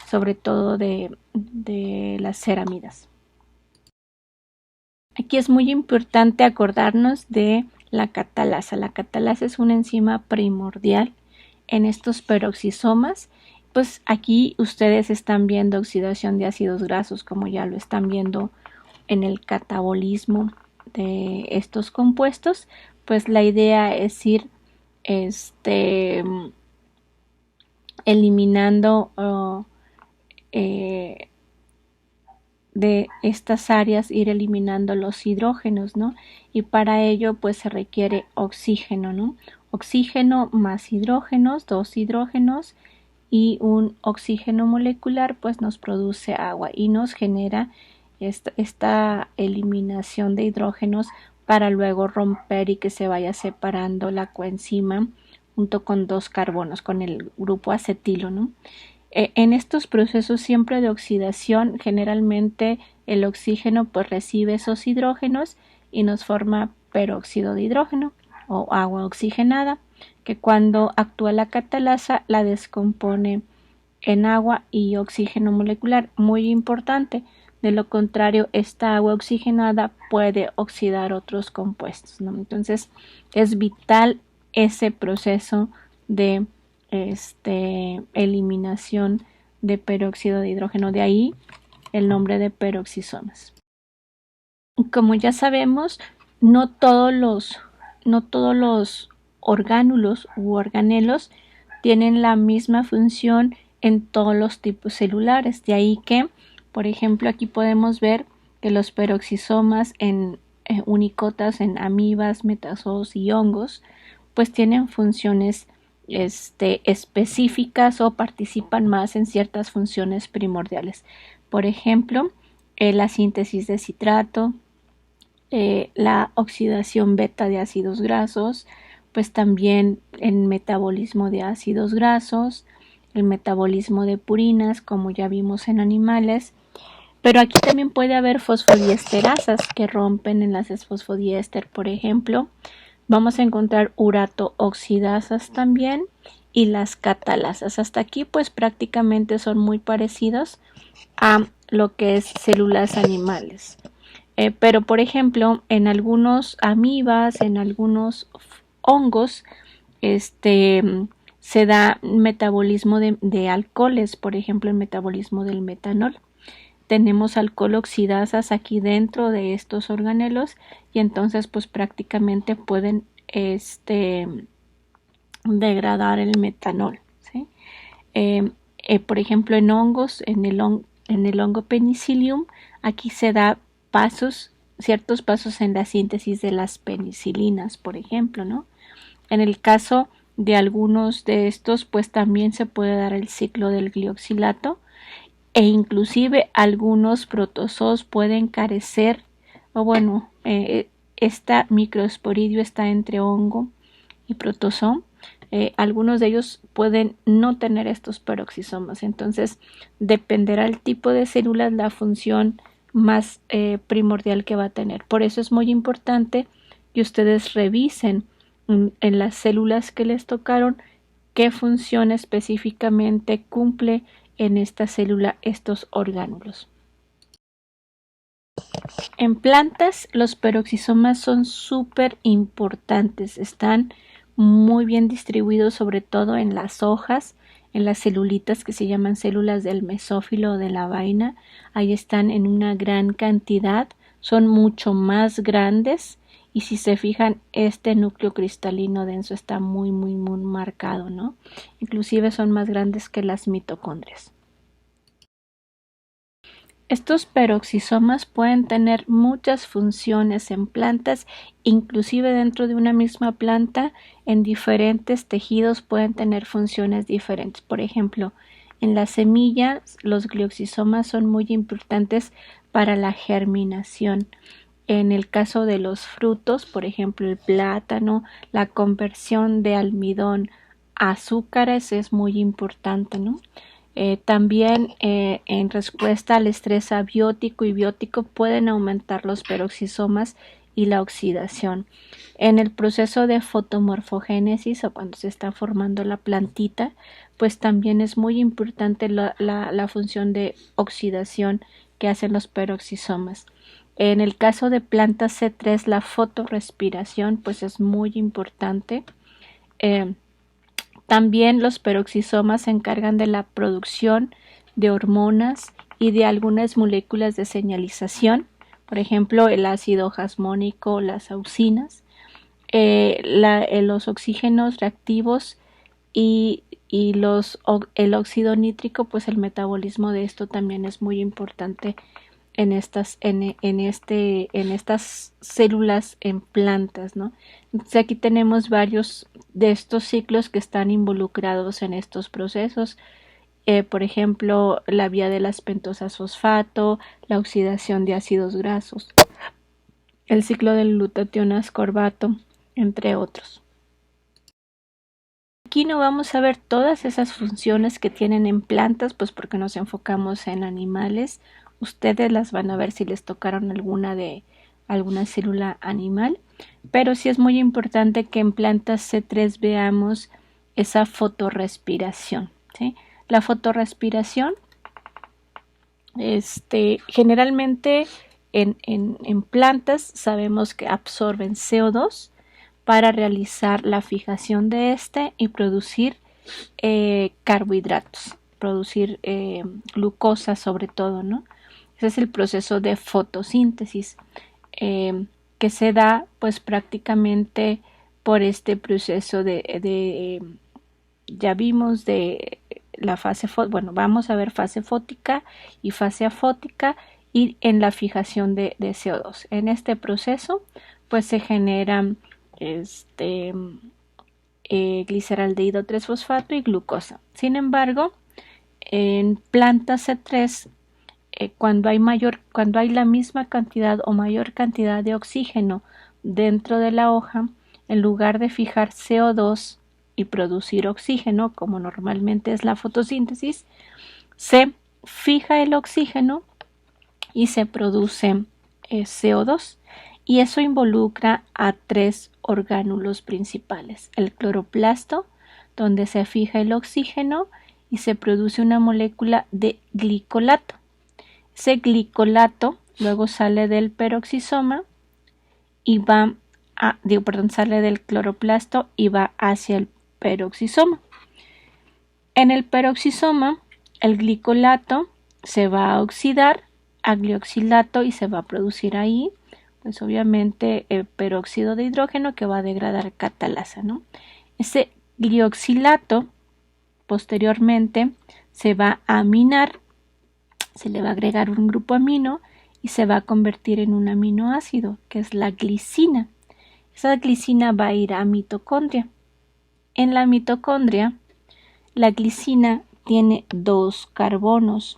sobre todo de las ceramidas. Aquí es muy importante acordarnos de la catalasa. La catalasa es una enzima primordial en estos peroxisomas. Pues aquí ustedes están viendo oxidación de ácidos grasos, como ya lo están viendo en el catabolismo de estos compuestos. Pues la idea es ir eliminando de estas áreas, ir eliminando los hidrógenos, ¿no? Y para ello pues se requiere oxígeno, ¿no? Oxígeno más hidrógenos, 2 hidrógenos, y un oxígeno molecular pues nos produce agua y nos genera esta eliminación de hidrógenos para luego romper y que se vaya separando la coenzima junto con 2 carbonos, con el grupo acetilo, ¿no? En estos procesos siempre de oxidación generalmente el oxígeno pues recibe esos hidrógenos y nos forma peróxido de hidrógeno o agua oxigenada, que cuando actúa la catalasa la descompone en agua y oxígeno molecular, muy importante. De lo contrario, esta agua oxigenada puede oxidar otros compuestos, ¿no? Entonces, es vital ese proceso de eliminación de peróxido de hidrógeno. De ahí el nombre de peroxisomas. Como ya sabemos, no todos los orgánulos u organelos tienen la misma función en todos los tipos celulares. De ahí que, por ejemplo, aquí podemos ver que los peroxisomas en unicotas, en amibas, metazoos y hongos, pues tienen funciones específicas o participan más en ciertas funciones primordiales. Por ejemplo, la síntesis de citrato, la oxidación beta de ácidos grasos, pues también el metabolismo de ácidos grasos, el metabolismo de purinas, como ya vimos en animales, pero aquí también puede haber fosfodiesterasas que rompen enlaces fosfodiéster, por ejemplo. Vamos a encontrar urato oxidasas también y las catalasas. Hasta aquí pues prácticamente son muy parecidos a lo que es células animales. Pero por ejemplo en algunos amibas, en algunos hongos, se da metabolismo de alcoholes, por ejemplo el metabolismo del metanol. Tenemos alcohol oxidasas aquí dentro de estos organelos y entonces pues prácticamente pueden degradar el metanol, ¿sí? Por ejemplo en hongos, en el hongo Penicillium, aquí se da ciertos pasos en la síntesis de las penicilinas, por ejemplo, ¿no? En el caso de algunos de estos, pues también se puede dar el ciclo del glioxilato e inclusive algunos protozoos pueden carecer, o bueno, esta microesporidio está entre hongo y protozoo. Algunos de ellos pueden no tener estos peroxisomas, entonces dependerá el tipo de células la función más primordial que va a tener. Por eso es muy importante que ustedes revisen en las células que les tocaron qué función específicamente cumple en esta célula estos orgánulos. En plantas los peroxisomas son súper importantes, están muy bien distribuidos sobre todo en las hojas, en las celulitas que se llaman células del mesófilo o de la vaina, ahí están en una gran cantidad, son mucho más grandes y si se fijan este núcleo cristalino denso está muy marcado, ¿no? Inclusive son más grandes que las mitocondrias. Estos peroxisomas pueden tener muchas funciones en plantas, inclusive dentro de una misma planta, en diferentes tejidos pueden tener funciones diferentes. Por ejemplo, en las semillas los glioxisomas son muy importantes para la germinación. En el caso de los frutos, por ejemplo el plátano, la conversión de almidón a azúcares es muy importante, ¿no? También en respuesta al estrés abiótico y biótico pueden aumentar los peroxisomas y la oxidación. En el proceso de fotomorfogénesis o cuando se está formando la plantita, pues también es muy importante la función de oxidación que hacen los peroxisomas. En el caso de plantas C3, la fotorrespiración pues es muy importante. También los peroxisomas se encargan de la producción de hormonas y de algunas moléculas de señalización, por ejemplo el ácido jasmónico, las auxinas, los oxígenos reactivos y el óxido nítrico, pues el metabolismo de esto también es muy importante en estas células en plantas, ¿no? Entonces aquí tenemos varios de estos ciclos que están involucrados en estos procesos. Por ejemplo, la vía de las pentosas fosfato, la oxidación de ácidos grasos, el ciclo del glutatión ascorbato, entre otros. Aquí no vamos a ver todas esas funciones que tienen en plantas, pues porque nos enfocamos en animales ustedes las van a ver si les tocaron alguna célula animal, pero sí es muy importante que en plantas C3 veamos esa fotorrespiración, ¿sí? La fotorrespiración, generalmente en plantas sabemos que absorben CO2 para realizar la fijación de este y producir carbohidratos, producir glucosa sobre todo, ¿no? Ese es el proceso de fotosíntesis que se da pues prácticamente por este proceso ya vimos de la fase, bueno, vamos a ver fase fótica y fase afótica y en la fijación de CO2. En este proceso pues se generan gliceraldehído 3-fosfato y glucosa. Sin embargo, en plantas C3, cuando hay la misma cantidad o mayor cantidad de oxígeno dentro de la hoja, en lugar de fijar CO2 y producir oxígeno, como normalmente es la fotosíntesis, se fija el oxígeno y se produce CO2. Y eso involucra a 3 orgánulos principales: el cloroplasto, donde se fija el oxígeno y se produce una molécula de glicolato. Ese glicolato luego sale del peroxisoma y sale del cloroplasto y va hacia el peroxisoma. En el peroxisoma, el glicolato se va a oxidar a glioxilato y se va a producir ahí pues obviamente el peróxido de hidrógeno que va a degradar catalasa, ¿no? Ese glioxilato posteriormente se va a aminar, se le va a agregar un grupo amino y se va a convertir en un aminoácido, que es la glicina. Esa glicina va a ir a mitocondria. En la mitocondria, la glicina tiene 2 carbonos.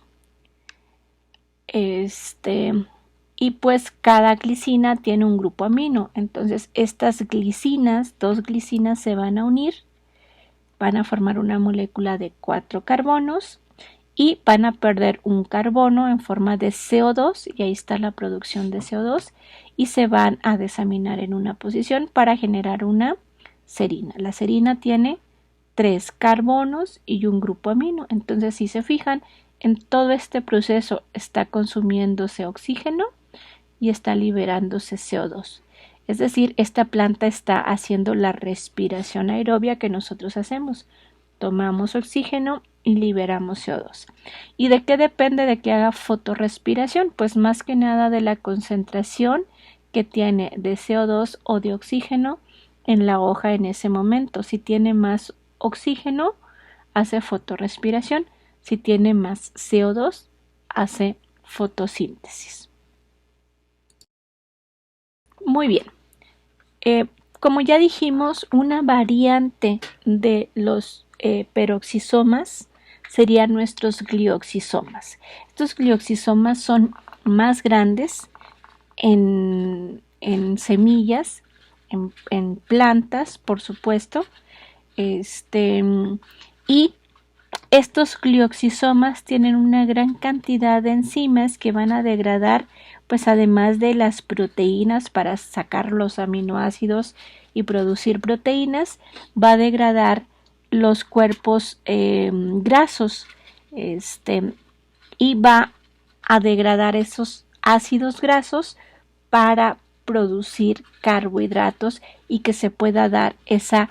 Y pues cada glicina tiene un grupo amino. Entonces estas glicinas, 2 glicinas se van a unir, van a formar una molécula de 4 carbonos y van a perder un carbono en forma de CO2 y ahí está la producción de CO2 y se van a desaminar en una posición para generar una serina. La serina tiene 3 carbonos y un grupo amino. Entonces si se fijan, en todo este proceso está consumiéndose oxígeno y está liberándose CO2. Es decir, esta planta está haciendo la respiración aerobia que nosotros hacemos. Tomamos oxígeno y liberamos CO2. ¿Y de qué depende de que haga fotorrespiración? Pues más que nada de la concentración que tiene de CO2 o de oxígeno en la hoja en ese momento. Si tiene más oxígeno, hace fotorrespiración. Si tiene más CO2, hace fotosíntesis. Muy bien. Como ya dijimos, una variante de los peroxisomas serían nuestros glioxisomas. Estos glioxisomas son más grandes en semillas, en plantas, por supuesto. Y estos glioxisomas tienen una gran cantidad de enzimas que van a degradar, pues además de las proteínas para sacar los aminoácidos y producir proteínas, va a degradar los cuerpos grasos y va a degradar esos ácidos grasos para producir carbohidratos y que se pueda dar esa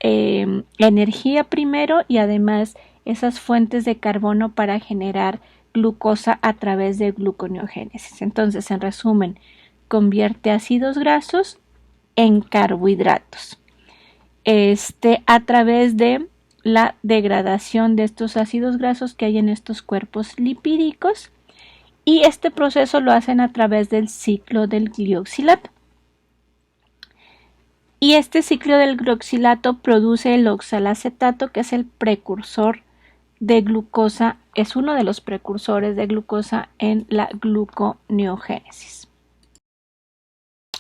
energía primero y además esas fuentes de carbono para generar glucosa a través de gluconeogénesis. Entonces, en resumen, convierte ácidos grasos en carbohidratos. A través de la degradación de estos ácidos grasos que hay en estos cuerpos lipídicos, y este proceso lo hacen a través del ciclo del glioxilato. Y este ciclo del glioxilato produce el oxalacetato, que es el precursor de glucosa, es uno de los precursores de glucosa en la gluconeogénesis.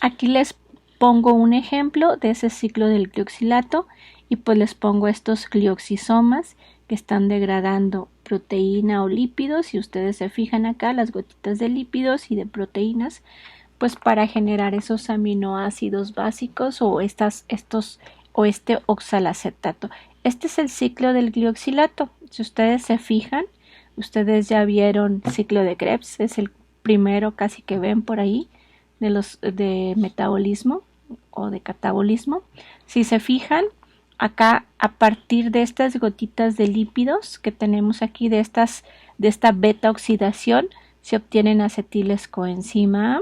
Aquí les pongo un ejemplo de ese ciclo del glioxilato y pues les pongo estos glioxisomas que están degradando proteína o lípidos. Si ustedes se fijan acá, las gotitas de lípidos y de proteínas, pues para generar esos aminoácidos básicos o este oxalacetato. Este es el ciclo del glioxilato. Si ustedes se fijan, ustedes ya vieron el ciclo de Krebs, es el primero casi que ven por ahí de metabolismo o de catabolismo. Si se fijan, acá a partir de estas gotitas de lípidos que tenemos aquí, de esta beta oxidación, se obtienen acetiles coenzima A,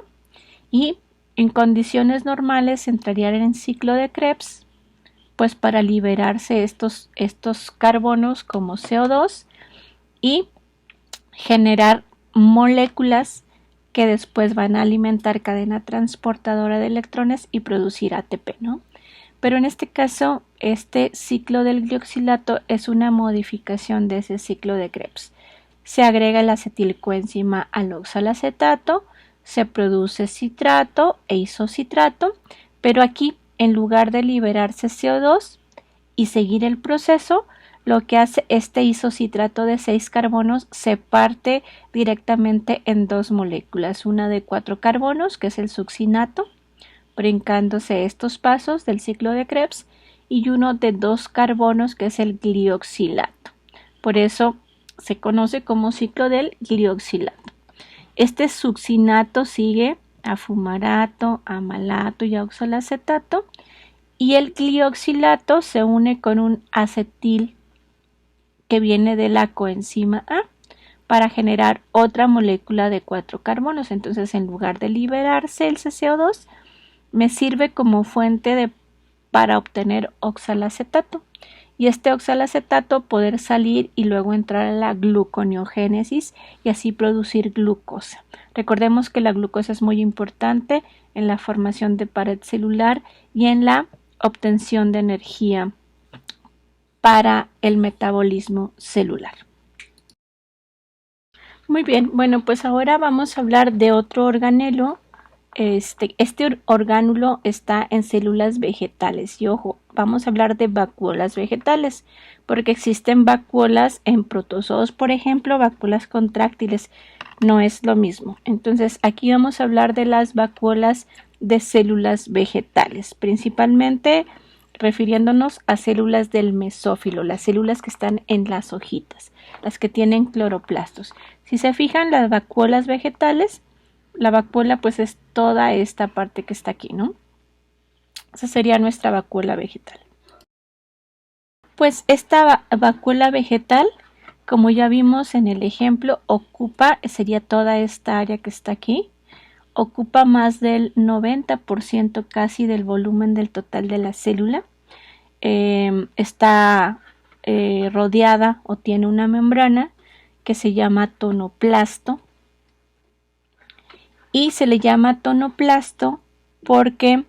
y en condiciones normales entrarían en ciclo de Krebs, pues para liberarse estos carbonos como CO2 y generar moléculas que después van a alimentar cadena transportadora de electrones y producir ATP, ¿no? Pero en este caso, este ciclo del glioxilato es una modificación de ese ciclo de Krebs. Se agrega el acetilcoenzima al oxalacetato, se produce citrato e isocitrato, pero aquí, en lugar de liberarse CO2 y seguir el proceso, lo que hace este isocitrato de 6 carbonos se parte directamente en dos moléculas, una de 4 carbonos, que es el succinato, brincándose estos pasos del ciclo de Krebs, y uno de 2 carbonos, que es el glioxilato. Por eso se conoce como ciclo del glioxilato. Este succinato sigue a fumarato, a malato y a oxalacetato, y el glioxilato se une con un acetil que viene de la coenzima A para generar otra molécula de 4 carbonos. Entonces, en lugar de liberarse el CCO2, me sirve como fuente para obtener oxalacetato, y este oxalacetato poder salir y luego entrar a la gluconeogénesis y así producir glucosa. Recordemos que la glucosa es muy importante en la formación de pared celular y en la obtención de energía para el metabolismo celular. Muy bien, bueno, pues ahora vamos a hablar de otro organelo. Este orgánulo está en células vegetales y ojo, vamos a hablar de vacuolas vegetales porque existen vacuolas en protozoos, por ejemplo, vacuolas contráctiles, no es lo mismo. Entonces aquí vamos a hablar de las vacuolas de células vegetales, principalmente refiriéndonos a células del mesófilo, las células que están en las hojitas, las que tienen cloroplastos. Si se fijan, las vacuolas vegetales, la vacuola pues es toda esta parte que está aquí, ¿no? Esa sería nuestra vacuola vegetal. Pues esta vacuola vegetal, como ya vimos en el ejemplo, sería toda esta área que está aquí, ocupa más del 90% casi del volumen del total de la célula. Está rodeada o tiene una membrana que se llama tonoplasto, y se le llama tonoplasto porque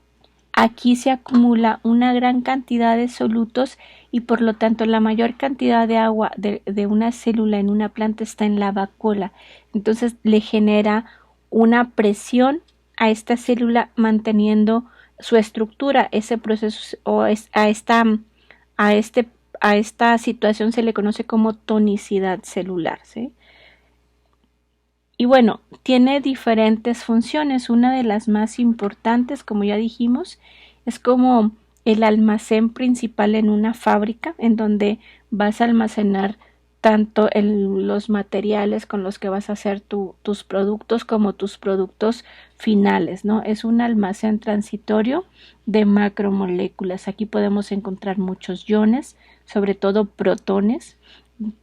aquí se acumula una gran cantidad de solutos y por lo tanto la mayor cantidad de agua de una célula en una planta está en la vacuola. Entonces le genera una presión a esta célula manteniendo su estructura. Ese proceso a esta situación se le conoce como tonicidad celular, ¿sí? Y bueno, tiene diferentes funciones. Una de las más importantes, como ya dijimos, es como el almacén principal en una fábrica, en donde vas a almacenar tanto los materiales con los que vas a hacer tus productos como tus productos finales, ¿no? Es un almacén transitorio de macromoléculas. Aquí podemos encontrar muchos iones, sobre todo protones.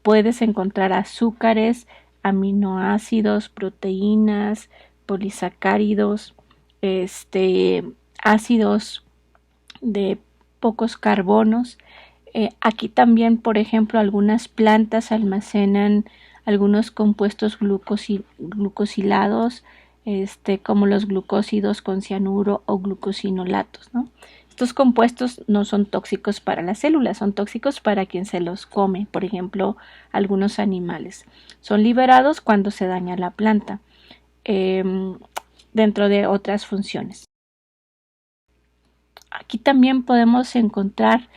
Puedes encontrar azúcares, aminoácidos, proteínas, polisacáridos, ácidos de pocos carbonos. Aquí también, por ejemplo, algunas plantas almacenan algunos compuestos glucosilados, como los glucósidos con cianuro o glucosinolatos, ¿no? Estos compuestos no son tóxicos para las células, son tóxicos para quien se los come, por ejemplo, algunos animales. Son liberados cuando se daña la planta, dentro de otras funciones. Aquí también podemos encontrar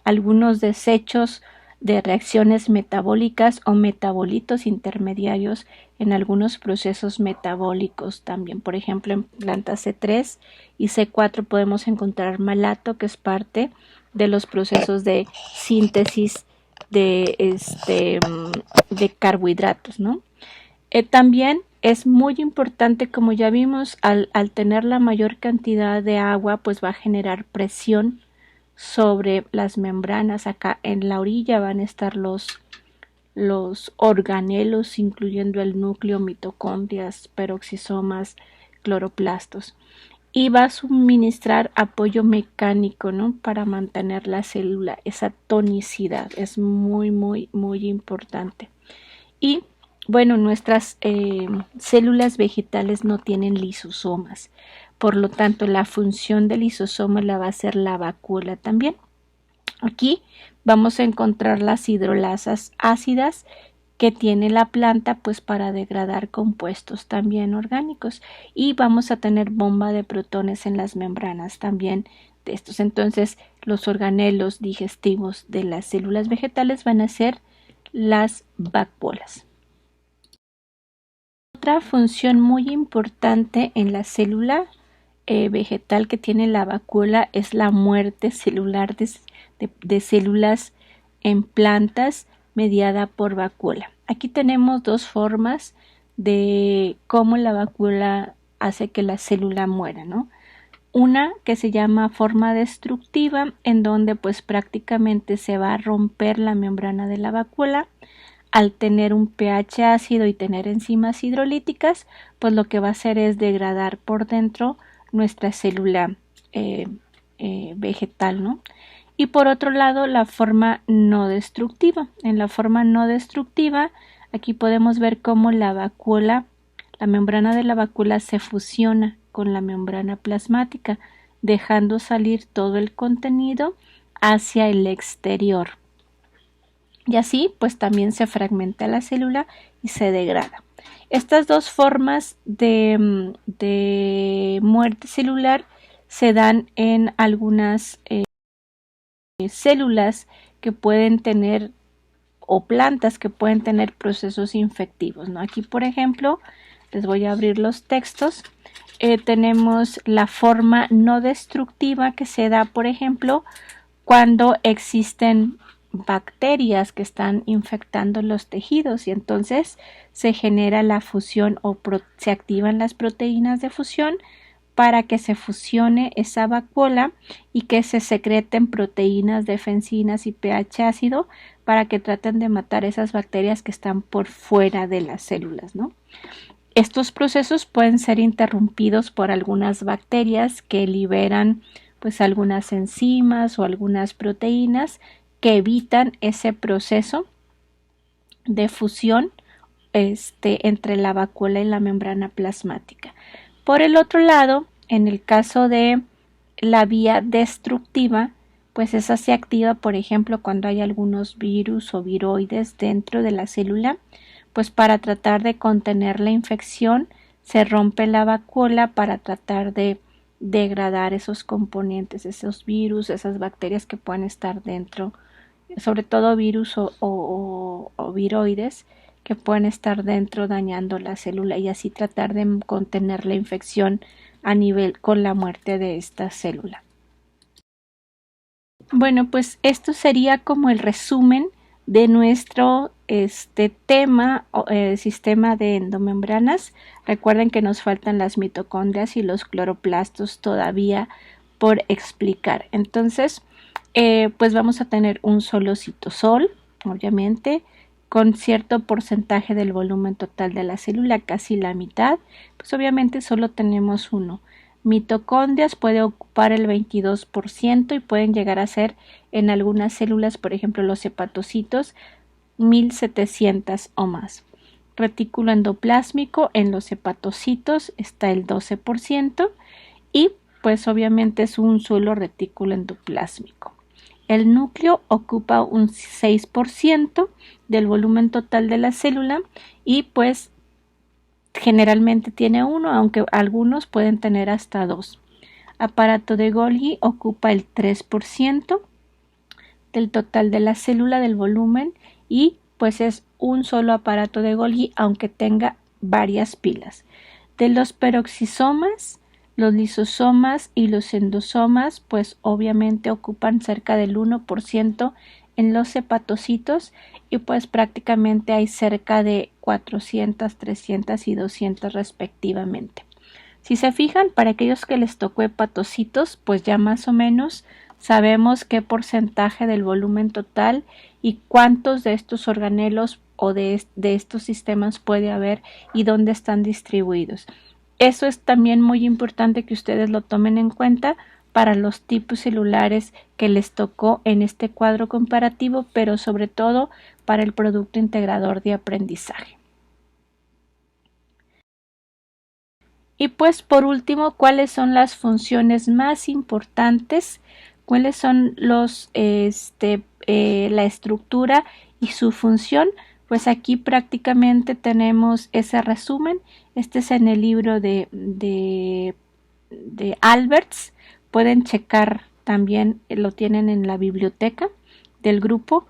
algunos desechos de reacciones metabólicas o metabolitos intermediarios en algunos procesos metabólicos también. Por ejemplo, en plantas C3 y C4 podemos encontrar malato, que es parte de los procesos de síntesis de carbohidratos, ¿no? También es muy importante, como ya vimos, al tener la mayor cantidad de agua, pues va a generar presión sobre las membranas. Acá en la orilla van a estar los organelos, incluyendo el núcleo, mitocondrias, peroxisomas, cloroplastos. Y va a suministrar apoyo mecánico, ¿no? Para mantener la célula, esa tonicidad es muy, muy, muy importante. Y bueno, nuestras células vegetales no tienen lisosomas, por lo tanto la función del lisosoma la va a hacer la vacuola también. Aquí vamos a encontrar las hidrolasas ácidas que tiene la planta pues para degradar compuestos también orgánicos, y vamos a tener bomba de protones en las membranas también de estos. Entonces los organelos digestivos de las células vegetales van a ser las vacuolas. Otra función muy importante en la célula vegetal que tiene la vacuola es la muerte celular de células en plantas mediada por vacuola. Aquí tenemos dos formas de cómo la vacuola hace que la célula muera, ¿no? Una que se llama forma destructiva, en donde pues prácticamente se va a romper la membrana de la vacuola. Al tener un pH ácido y tener enzimas hidrolíticas, pues lo que va a hacer es degradar por dentro nuestra célula vegetal, ¿no? Y por otro lado, la forma no destructiva. En la forma no destructiva, aquí podemos ver cómo la vacuola, la membrana de la vacuola se fusiona con la membrana plasmática, dejando salir todo el contenido hacia el exterior. Y así, pues también se fragmenta la célula y se degrada. Estas dos formas de muerte celular se dan en algunas células que pueden tener o plantas que pueden tener procesos infectivos, ¿no? Aquí, por ejemplo, les voy a abrir los textos. Tenemos la forma no destructiva que se da, por ejemplo, cuando existen bacterias que están infectando los tejidos, y entonces se genera la fusión o se activan las proteínas de fusión para que se fusione esa vacuola y que se secreten proteínas defensinas y pH ácido para que traten de matar esas bacterias que están por fuera de las células, ¿no? Estos procesos pueden ser interrumpidos por algunas bacterias que liberan pues algunas enzimas o algunas proteínas que evitan ese proceso de fusión entre la vacuola y la membrana plasmática. Por el otro lado, en el caso de la vía destructiva, pues esa se activa, por ejemplo, cuando hay algunos virus o viroides dentro de la célula, pues para tratar de contener la infección se rompe la vacuola para tratar de degradar esos componentes, esos virus, esas bacterias que pueden estar dentro, sobre todo virus o viroides que pueden estar dentro dañando la célula, y así tratar de contener la infección a nivel con la muerte de esta célula. Bueno, pues esto sería como el resumen de nuestro tema, sistema de endomembranas. Recuerden que nos faltan las mitocondrias y los cloroplastos todavía por explicar. Entonces, pues vamos a tener un solo citosol, obviamente, con cierto porcentaje del volumen total de la célula, casi la mitad. Pues obviamente solo tenemos uno. Mitocondrias puede ocupar el 22% y pueden llegar a ser en algunas células, por ejemplo los hepatocitos, 1700 o más. Retículo endoplásmico en los hepatocitos está el 12% y pues obviamente es un solo retículo endoplásmico. El núcleo ocupa un 6% del volumen total de la célula y pues generalmente tiene uno, aunque algunos pueden tener hasta dos. aparato de Golgi ocupa el 3% del total de la célula, del volumen, y pues es un solo aparato de Golgi aunque tenga varias pilas. De los peroxisomas, los lisosomas y los endosomas pues obviamente ocupan cerca del 1% en los hepatocitos, y pues prácticamente hay cerca de 400, 300 y 200 respectivamente. Si se fijan, para aquellos que les tocó hepatocitos, pues ya más o menos sabemos qué porcentaje del volumen total y cuántos de estos organelos o de estos sistemas puede haber y dónde están distribuidos. Eso es también muy importante que ustedes lo tomen en cuenta para los tipos celulares que les tocó en este cuadro comparativo, pero sobre todo para el producto integrador de aprendizaje. Y pues por último, ¿cuáles son las funciones más importantes? ¿Cuáles son la estructura y su función? Pues aquí prácticamente tenemos ese resumen. Este es en el libro de Alberts. Pueden checar también, lo tienen en la biblioteca del grupo,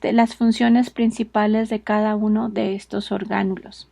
las funciones principales de cada uno de estos orgánulos.